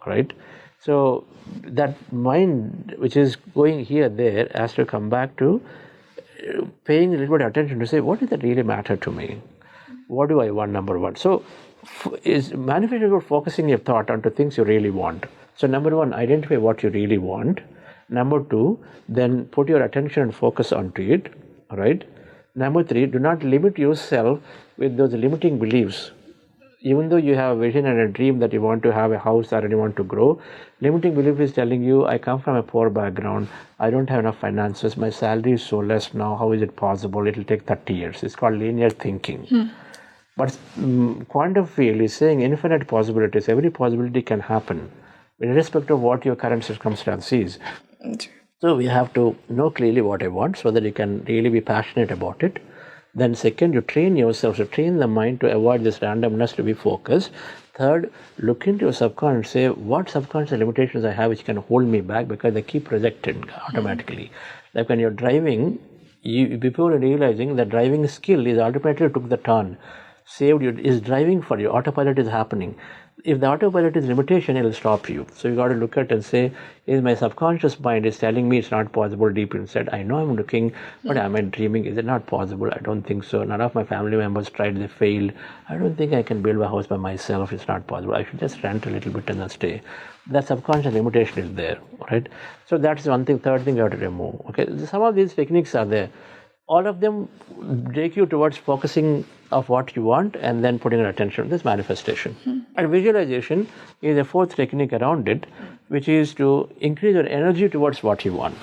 right? So that mind, which is going here, there, has to come back to paying a little bit of attention to say, what does that really matter to me? What do I want, number one? So is manifestation about focusing your thought onto things you really want. So number one, identify what you really want. Number two, then put your attention and focus onto it, right? Number three, do not limit yourself with those limiting beliefs. Even though you have a vision and a dream that you want to have a house or you want to grow, limiting belief is telling you, I come from a poor background, I don't have enough finances, my salary is so less now, how is it possible? It will take 30 years. It's called linear thinking. But quantum field is saying infinite possibilities. Every possibility can happen, irrespective of what your current circumstance is. So we have to know clearly what I want so that you can really be passionate about it. Then second, you train yourself to train the mind to avoid this randomness, to be focused. Third, look into your subconscious, say what subconscious limitations I have which can hold me back, because they keep projected automatically. Like when you're driving, before realizing that driving skill is ultimately took the turn, saved you, is driving for you, autopilot is happening. If the autopilot is limitation, it will stop you. So you got to look at and say, is my subconscious mind is telling me it's not possible deep inside. I know I'm looking, but am I dreaming? Is it not possible? I don't think so. None of my family members tried, they failed. I don't think I can build a house by myself. It's not possible. I should just rent a little bit and then stay. That subconscious limitation is there, right? So that's one thing. Third thing you have to remove. Okay, some of these techniques are there. All of them take you towards focusing of what you want and then putting your attention on this manifestation. And visualization is a fourth technique around it, which is to increase your energy towards what you want.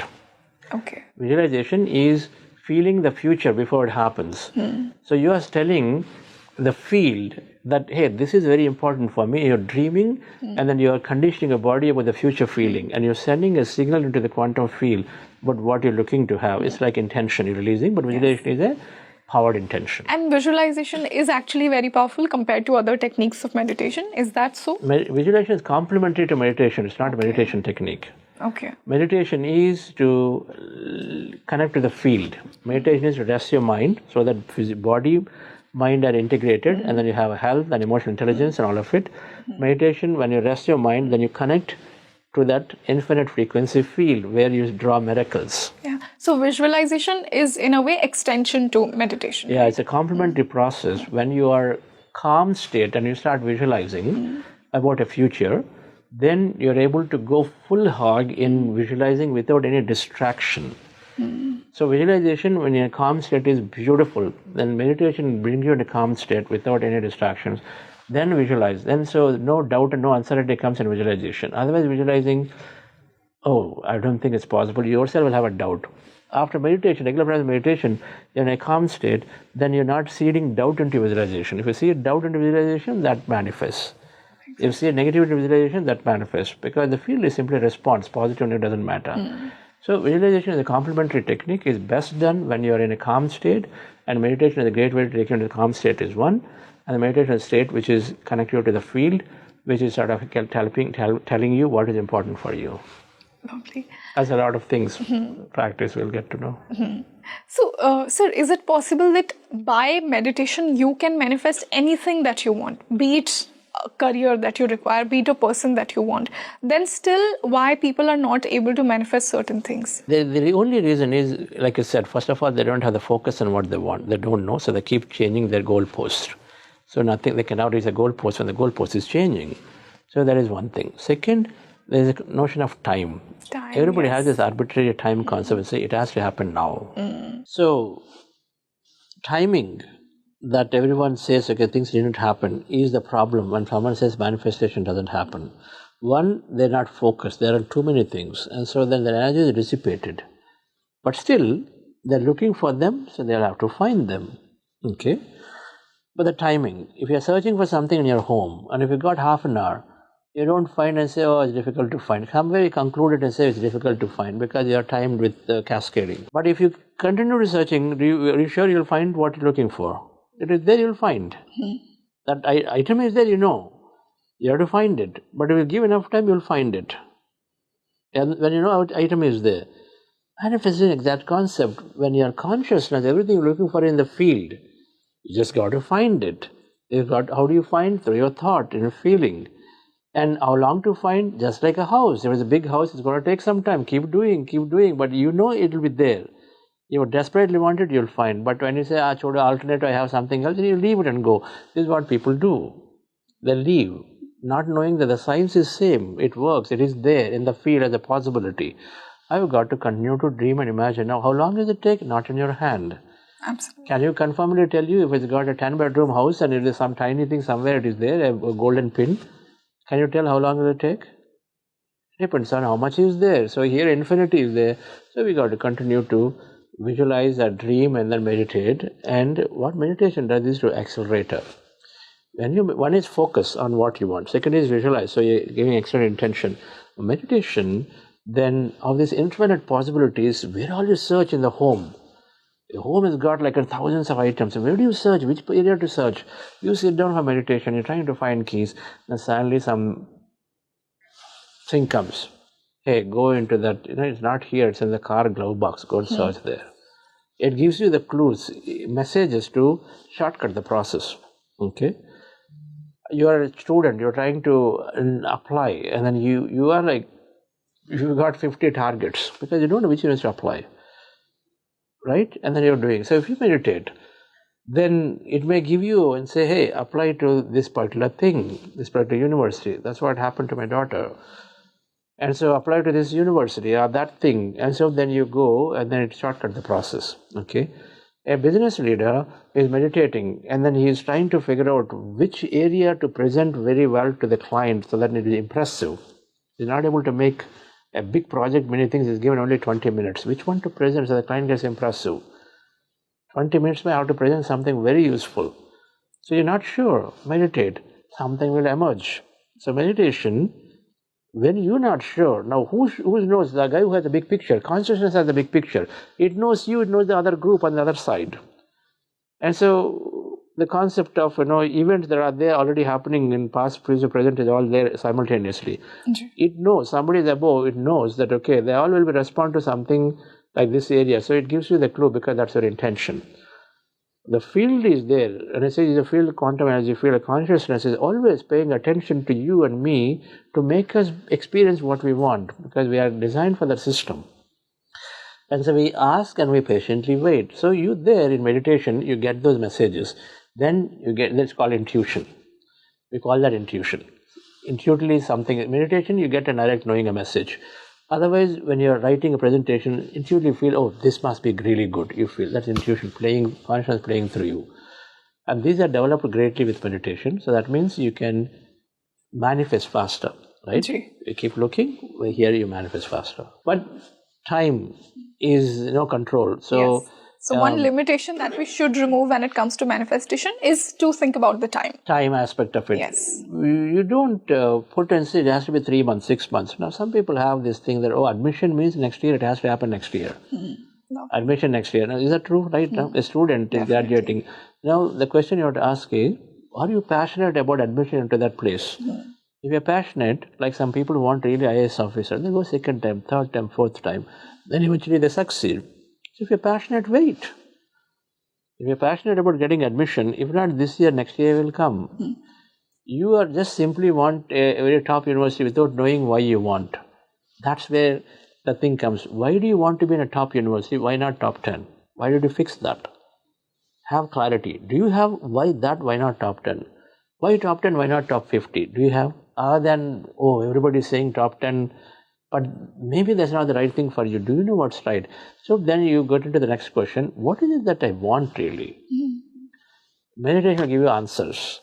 Okay. Visualization is feeling the future before it happens. So you are telling the field that, hey, this is very important for me. You're dreaming and then you are conditioning your body about the future feeling, and you're sending a signal into the quantum field about what you're looking to have. It's like intention you're releasing, but visualization is a powered intention. And visualization is actually very powerful compared to other techniques of meditation. Is that so? Visualization is complementary to meditation. It's not a meditation technique. Okay. Meditation is to connect to the field. Meditation is to rest your mind so that body, mind are integrated, and then you have health and emotional intelligence and all of it. Meditation, when you rest your mind, then you connect to that infinite frequency field where you draw miracles. Yeah. So visualization is in a way extension to meditation. Yeah, it's a complementary process. When you are calm state and you start visualizing about a future, then you're able to go full hog in visualizing without any distraction. So visualization when you're in a calm state is beautiful. Then meditation brings you in a calm state without any distractions. Then visualize. Then so no doubt and no uncertainty comes in visualization. Otherwise visualizing, oh, I don't think it's possible. You yourself will have a doubt. After meditation, regular practice meditation, you're in a calm state, then you're not seeding doubt into visualization. If you see doubt into visualization, that manifests. If you see a negativity visualization, that manifests. Because the field is simply response, positive and it doesn't matter. So visualization is a complementary technique, is best done when you are in a calm state, and meditation is a great way to take you into the calm state is one, and the meditation state which is connected to the field, which is sort of telling you what is important for you. Lovely. As a lot of things practice we'll get to know. So, sir, is it possible that by meditation you can manifest anything that you want, be it a career that you require, be it a person that you want? Then still, why people are not able to manifest certain things? The only reason is, like I said, first of all, they don't have the focus on what they want. They don't know, so they keep changing their goalpost. So they cannot reach the goalpost when the goalpost is changing. So that is one thing. Second, there is a notion of time. Everybody has this arbitrary time concept and say it has to happen now. So timing that everyone says, okay, things didn't happen, is the problem when someone says manifestation doesn't happen. One, they're not focused. There are too many things. And so then their energy is dissipated. But still, they're looking for them, so they'll have to find them. Okay? But the timing, if you're searching for something in your home, and if you got half an hour, you don't find and say, oh, it's difficult to find. Somewhere you concluded and say it's difficult to find because you're timed with cascading. But if you continue researching, are you sure you'll find what you're looking for? It is there, you'll find. That item is there, you know. You have to find it. But if you give enough time, you'll find it. And when you know what item is there. Manifesting exact concept. When you are consciousness, everything you're looking for in the field, you just got to find it. How do you find? Through your thought and your feeling. And how long to find? Just like a house. If it's a big house, it's going to take some time. Keep doing. But you know it will be there. You desperately want it, you'll find. But when you say, choda alternate, I have something else, then you leave it and go. This is what people do. They leave, not knowing that the science is same. It works. It is there in the field as a possibility. I've got to continue to dream and imagine. Now, how long does it take? Not in your hand. Absolutely. Can you confirmly tell you if it's got a 10-bedroom house and it is some tiny thing somewhere, it is there, a golden pin? Can you tell how long will it take? It depends on how much is there. So here infinity is there. So we got to continue to visualize a dream and then meditate. And what meditation does is to accelerate it. One is focus on what you want. Second is visualize. So you're giving extra intention. Meditation, then of these infinite possibilities, where all you search in the home. The home has got like thousands of items. Where do you search? Which area to search? You sit down for meditation, you're trying to find keys, and suddenly some thing comes. Hey, go into that, it's not here, it's in the car glove box, go and search there. It gives you the clues, messages to shortcut the process. Okay? You are a student, you're trying to apply, and then you are like, you've got 50 targets because you don't know which one to apply. Right? And then you're doing. So if you meditate, then it may give you and say, hey, apply to this particular thing, this particular university. That's what happened to my daughter. And so apply to this university or that thing. And so then you go and then it shortcuts the process. Okay. A business leader is meditating and then he is trying to figure out which area to present very well to the client so that it is impressive. He's not able to make a big project, many things is given only 20 minutes. Which one to present so the client gets impressive? 20 minutes may have to present something very useful. So you're not sure, meditate, something will emerge. So meditation, when you're not sure, now who knows? The guy who has the big picture, consciousness has the big picture. It knows you, it knows the other group on the other side. And so the concept of events that are there already happening in past, present is all there simultaneously. It knows, somebody is above, it knows that okay, they all will be respond to something like this area. So it gives you the clue because that's your intention. The field is there, and I say the field, quantum energy field of consciousness is always paying attention to you and me to make us experience what we want because we are designed for that system. And so we ask and we patiently wait. So you there in meditation, you get those messages. Then you get, that's called intuition. We call that intuition. Intuitively something, meditation, you get a direct knowing a message. Otherwise, when you're writing a presentation, intuitively feel, oh, this must be really good. You feel that's intuition playing, consciousness playing through you. And these are developed greatly with meditation. So that means you can manifest faster, right? You keep looking, here you manifest faster. But time is control. So yes. So one limitation that we should remove when it comes to manifestation is to think about the time. Time aspect of it. Yes. You don't put and say it has to be 3 months, 6 months. Now some people have this thing that, admission means next year, it has to happen next year. No. Admission next year. Now, is that true? Right now, a student is graduating. Now the question you have to ask is, are you passionate about admission into that place? If you're passionate, like some people who want really IAS officer, they go second time, third time, fourth time. Then eventually they succeed. So if you're passionate, wait. If you're passionate about getting admission, if not this year, next year will come. You are just simply want a very top university without knowing why you want. That's where the thing comes. Why do you want to be in a top university? Why not top 10? Why did you fix that? Have clarity. Do you have why that? Why not top 10? Why top 10? Why not top 50? Do you have? Other than, everybody is saying top 10, but maybe that's not the right thing for you. Do you know what's right? So then you go into the next question. What is it that I want really? Meditation will give you answers.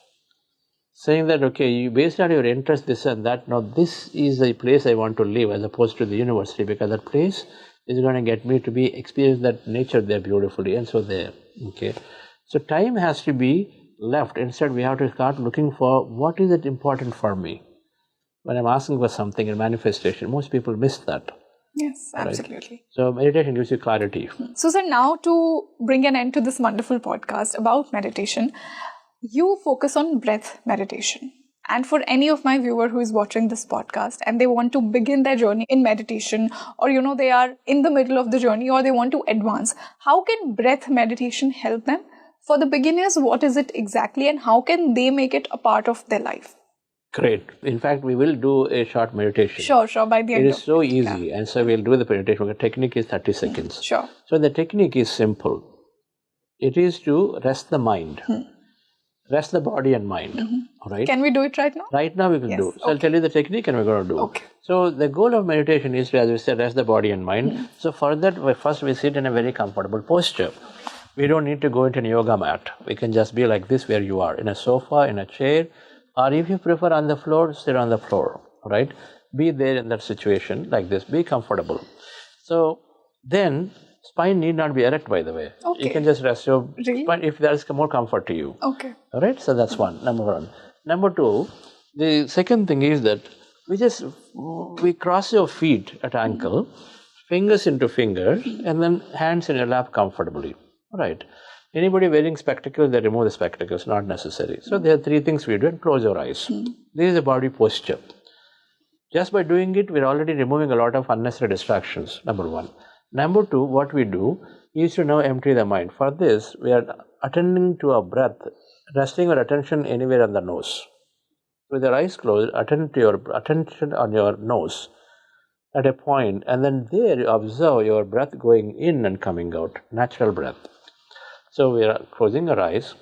Saying that, okay, you based on your interest, this and that, now this is a place I want to live as opposed to the university because that place is going to get me to experience that nature there beautifully and so there. Okay. So time has to be left. Instead, we have to start looking for what is it important for me. When I'm asking for something in manifestation, most people miss that. Yes, absolutely. Right? So meditation gives you clarity. So sir, now to bring an end to this wonderful podcast about meditation, you focus on breath meditation. And for any of my viewer who is watching this podcast and they want to begin their journey in meditation, or they are in the middle of the journey, or they want to advance, how can breath meditation help them? For the beginners, what is it exactly and how can they make it a part of their life? Great. In fact, we will do a short meditation. Sure. By the end it is so easy. And so we'll do the meditation. The technique is 30 seconds. Sure. So the technique is simple. It is to rest the mind. Rest the body and mind. Right? Can we do it right now? Right now we can do. So I'll tell you the technique and we're going to do. Okay. So the goal of meditation is to, as we said, rest the body and mind. So for that, first we sit in a very comfortable posture. We don't need to go into a yoga mat. We can just be like this where you are, in a sofa, in a chair, or if you prefer on the floor, sit on the floor, right? Be there in that situation like this. Be comfortable. So then, spine need not be erect, by the way. Okay. You can just rest your spine if there is more comfort to you. Okay. All right? So that's number one. Number two, the second thing is that we cross your feet at ankle, fingers into fingers, and then hands in your lap comfortably. Right. Anybody wearing spectacles, they remove the spectacles, not necessary. So there are three things we do, and close your eyes. This is the body posture. Just by doing it, we're already removing a lot of unnecessary distractions, number one. Number two, what we do is to now empty the mind. For this, we are attending to our breath, resting our attention anywhere on the nose. With your eyes closed, attend to your attention on your nose at a point, and then there you observe your breath going in and coming out, natural breath. So we are closing our eyes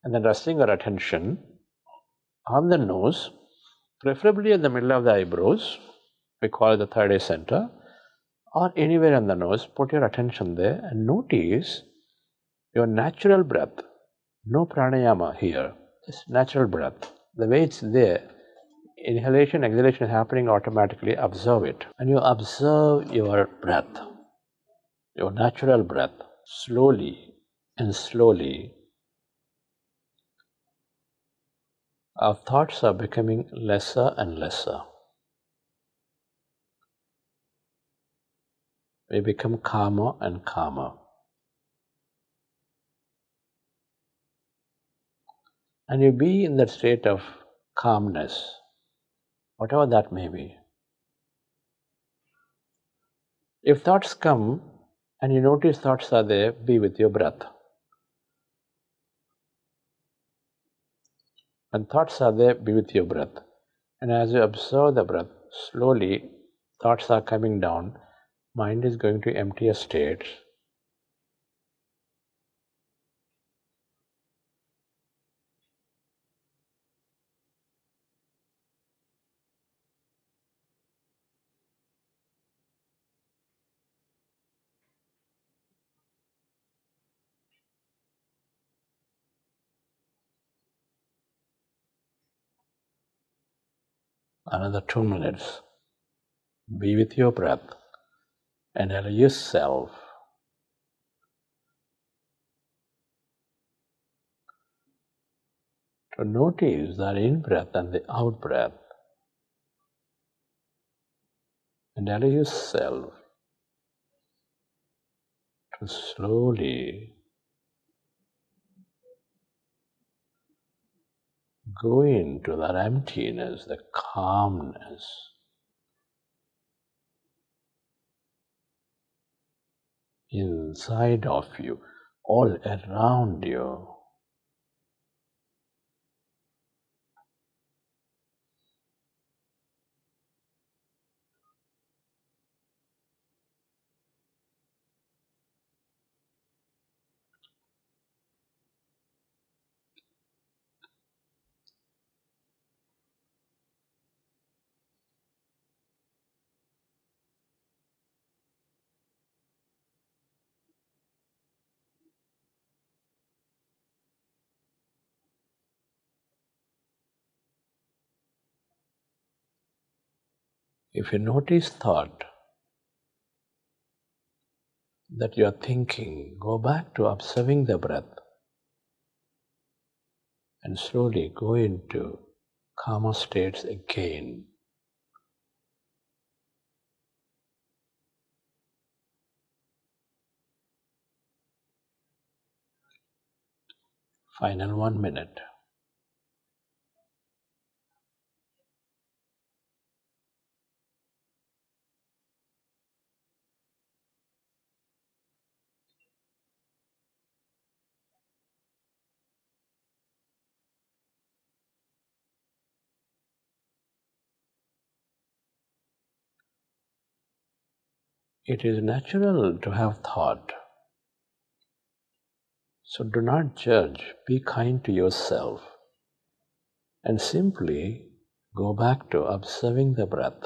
and then resting our attention on the nose, preferably in the middle of the eyebrows. We call it the third eye center, or anywhere on the nose. Put your attention there and notice your natural breath. No pranayama here, just natural breath. The way it's there, inhalation, exhalation is happening automatically. Observe it. And you observe your breath, your natural breath, slowly and slowly. Our thoughts are becoming lesser and lesser. We become calmer and calmer. And you be in that state of calmness, whatever that may be. If thoughts come and you notice thoughts are there, be with your breath. When thoughts are there, be with your breath. And as you observe the breath, slowly thoughts are coming down, mind is going to empty a state. Another 2 minutes. Be with your breath and allow yourself to notice the in-breath and the out-breath, and allow yourself to slowly go into that emptiness, the calmness. Inside of you, all around you. If you notice thought that you are thinking, go back to observing the breath and slowly go into calmer states again. Final 1 minute. It is natural to have thought. So do not judge, be kind to yourself, and simply go back to observing the breath.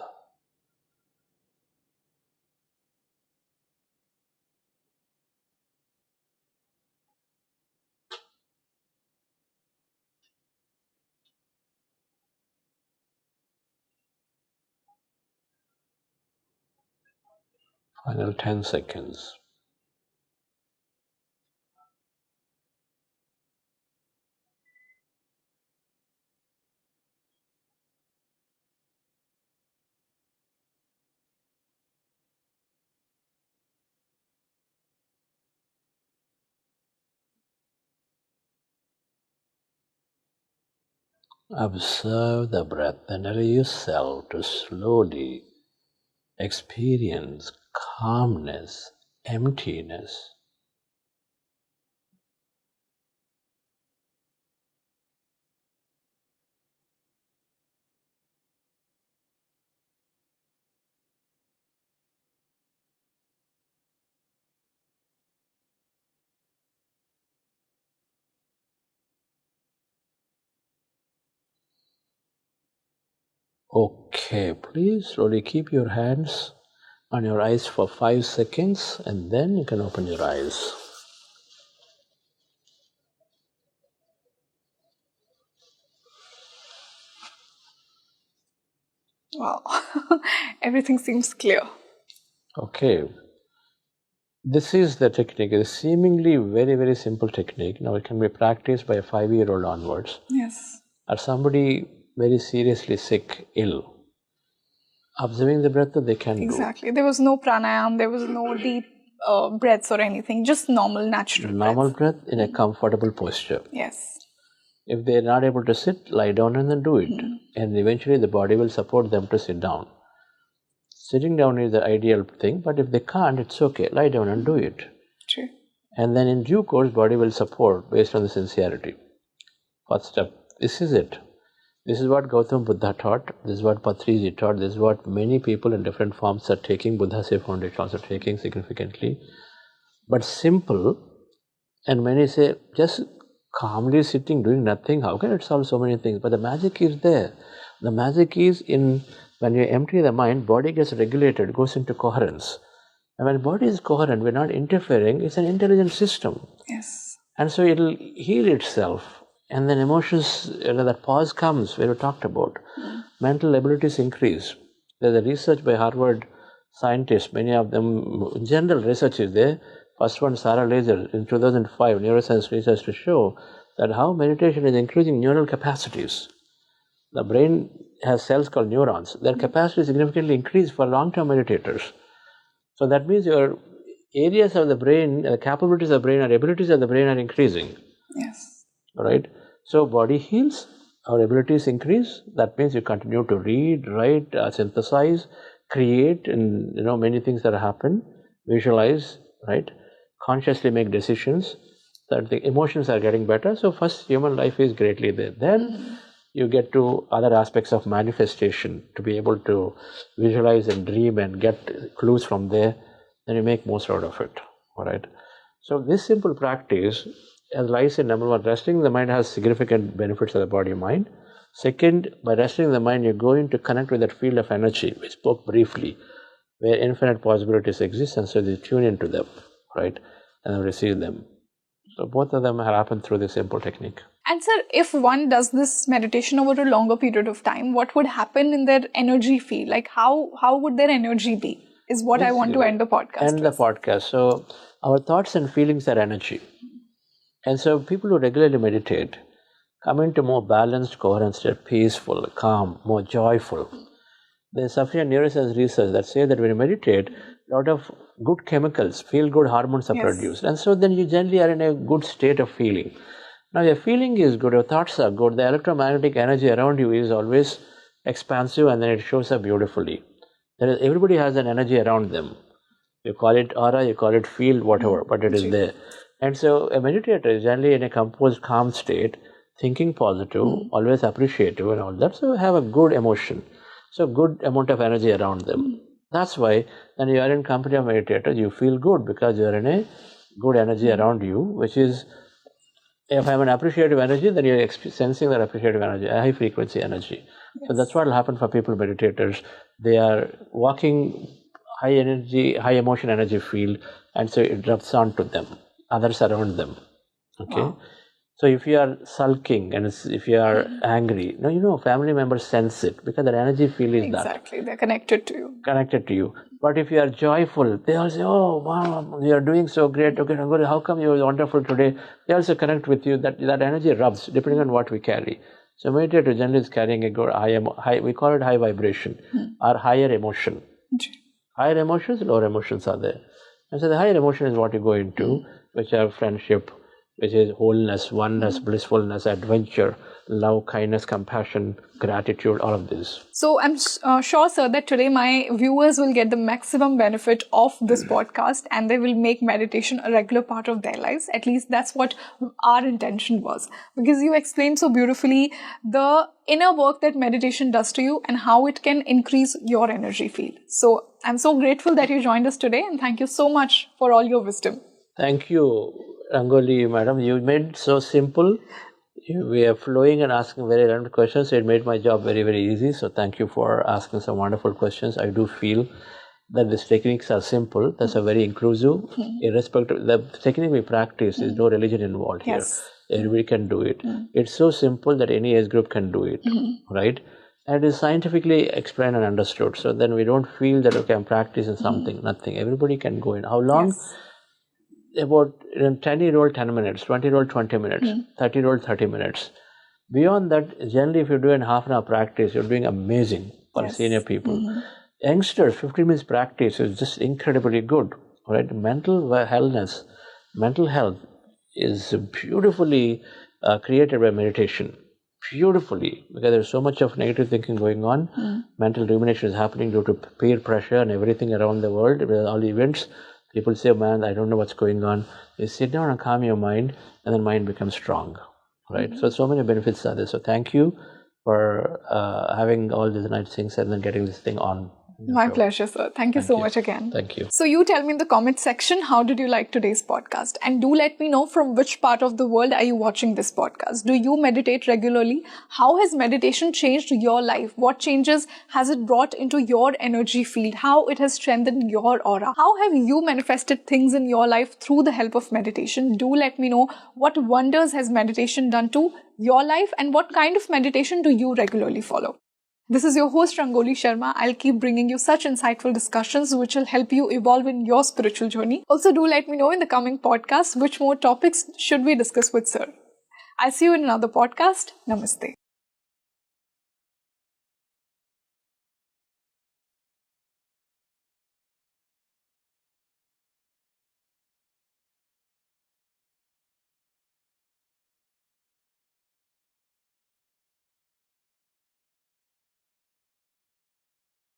Final 10 seconds. Observe the breath and allow yourself to slowly experience calmness, emptiness. Okay, please slowly keep your hands on your eyes for 5 seconds and then you can open your eyes. Wow. Everything seems clear. Okay, this is the technique. It's seemingly very, very simple technique. Now it can be practiced by a 5-year-old onwards Yes. or somebody very seriously sick, ill. Observing the breath that they can Exactly. There was no pranayam, there was no deep breaths or anything, just normal, natural do. Normal breath. breath in a comfortable posture. Yes. If they are not able to sit, lie down and then do it. And eventually the body will support them to sit down. Sitting down is the ideal thing, but if they can't, it's okay. Lie down and do it. True. And then in due course, body will support based on the sincerity. First step. This is it. This is what Gautam Buddha taught. This is what Patriji taught. This is what many people in different forms are taking. Buddha Seva Foundation also taking significantly. But simple, and many say, just calmly sitting, doing nothing, how can it solve so many things? But the magic is there. The magic is in when you empty the mind, body gets regulated, goes into coherence. And when body is coherent, we're not interfering, it's an intelligent system. Yes. And so it'll heal itself. And then emotions, that pause comes, where we talked about. Mental abilities increase. There's a research by Harvard scientists, many of them, general research is there. First one, Sarah Laser, in 2005, neuroscience research to show that how meditation is increasing neural capacities. The brain has cells called neurons. Their capacity is significantly increased for long-term meditators. So that means your areas of the brain, the capabilities of the brain, or abilities of the brain are increasing. Yes. Right? So body heals, our abilities increase. That means you continue to read, write, synthesize, create, and many things that happen. Visualize, right? Consciously make decisions. That the emotions are getting better. So first, human life is greatly there. Then you get to other aspects of manifestation to be able to visualize and dream and get clues from there. Then you make most out of it. All right. So this simple practice lies in number one, resting the mind has significant benefits of the body and mind. Second, by resting the mind, you're going to connect with that field of energy. We spoke briefly, where infinite possibilities exist, and so you tune into them, right, and receive them. So both of them happen through this simple technique. And sir, if one does this meditation over a longer period of time, what would happen in their energy field? Like how would their energy be? Is what I want to end the podcast End the with. podcast. So our thoughts and feelings are energy. And so people who regularly meditate come into more balanced, coherent state, peaceful, calm, more joyful. There's sufficient neuroscience research that say that when you meditate, a lot of good chemicals, feel-good hormones are produced. And so then you generally are in a good state of feeling. Now your feeling is good, your thoughts are good, the electromagnetic energy around you is always expansive and then it shows up beautifully. Everybody has an energy around them. You call it aura, you call it field, whatever, but it is there. And so a meditator is generally in a composed, calm state, thinking positive, always appreciative and all that. So you have a good emotion. So good amount of energy around them. That's why when you are in company of meditators, you feel good because you are in a good energy around you, which is, if I have an appreciative energy, then you're sensing that appreciative energy, a high frequency energy. So that's what will happen for people, meditators. They are walking high energy, high emotion energy field, and so it rubs on to them, others around them. Okay. Wow. So if you are sulking and if you are angry, family members sense it because their energy field is that. Exactly, they're connected to you. Connected to you. But if you are joyful, they all say, oh, wow, you are doing so great. Okay, how come you are wonderful today? They also connect with you. That energy rubs depending on what we carry. So meditator generally is carrying a good high, we call it high vibration or higher emotion. Higher emotions, lower emotions are there. And so the higher emotion is what you go into, which are friendship, which is wholeness, oneness, blissfulness, adventure, love, kindness, compassion, gratitude, all of this. So I'm sure, sir, that today my viewers will get the maximum benefit of this podcast and they will make meditation a regular part of their lives. At least that's what our intention was. Because you explained so beautifully the inner work that meditation does to you and how it can increase your energy field. So I'm so grateful that you joined us today and thank you so much for all your wisdom. Thank you, Rangoli madam. You made it so simple. We are flowing and asking very relevant questions. It made my job very, very easy. So thank you for asking some wonderful questions. I do feel that these techniques are simple. That's a very inclusive, irrespective. The technique we practice is no religion involved here. Everybody can do it. It's so simple that any age group can do it, right? And it is scientifically explained and understood. So then we don't feel that, okay, I'm practicing something, nothing. Everybody can go in. How long? About 10-year-old 10 minutes, 20-year-old 20 minutes, 30-year-old 30 minutes. Beyond that, generally if you do a half an hour practice, you're doing amazing for senior people. Youngsters, 15 minutes practice is just incredibly good, right? Mental health is beautifully created by meditation. Beautifully, because there's so much of negative thinking going on. Mental rumination is happening due to peer pressure and everything around the world, with all the events. People say, man, I don't know what's going on. You sit down and calm your mind, and then mind becomes strong, right? So many benefits are there. So thank you for having all these nice things and then getting this thing on. My pleasure, sir. Thank you so much again. Thank you. So you tell me in the comment section, how did you like today's podcast? And do let me know from which part of the world are you watching this podcast. Do you meditate regularly? How has meditation changed your life? What changes has it brought into your energy field? How it has strengthened your aura? How have you manifested things in your life through the help of meditation? Do let me know what wonders has meditation done to your life and what kind of meditation do you regularly follow? This is your host Rangoli Sharma. I'll keep bringing you such insightful discussions which will help you evolve in your spiritual journey. Also, do let me know in the coming podcasts which more topics should we discuss with sir. I'll see you in another podcast. Namaste.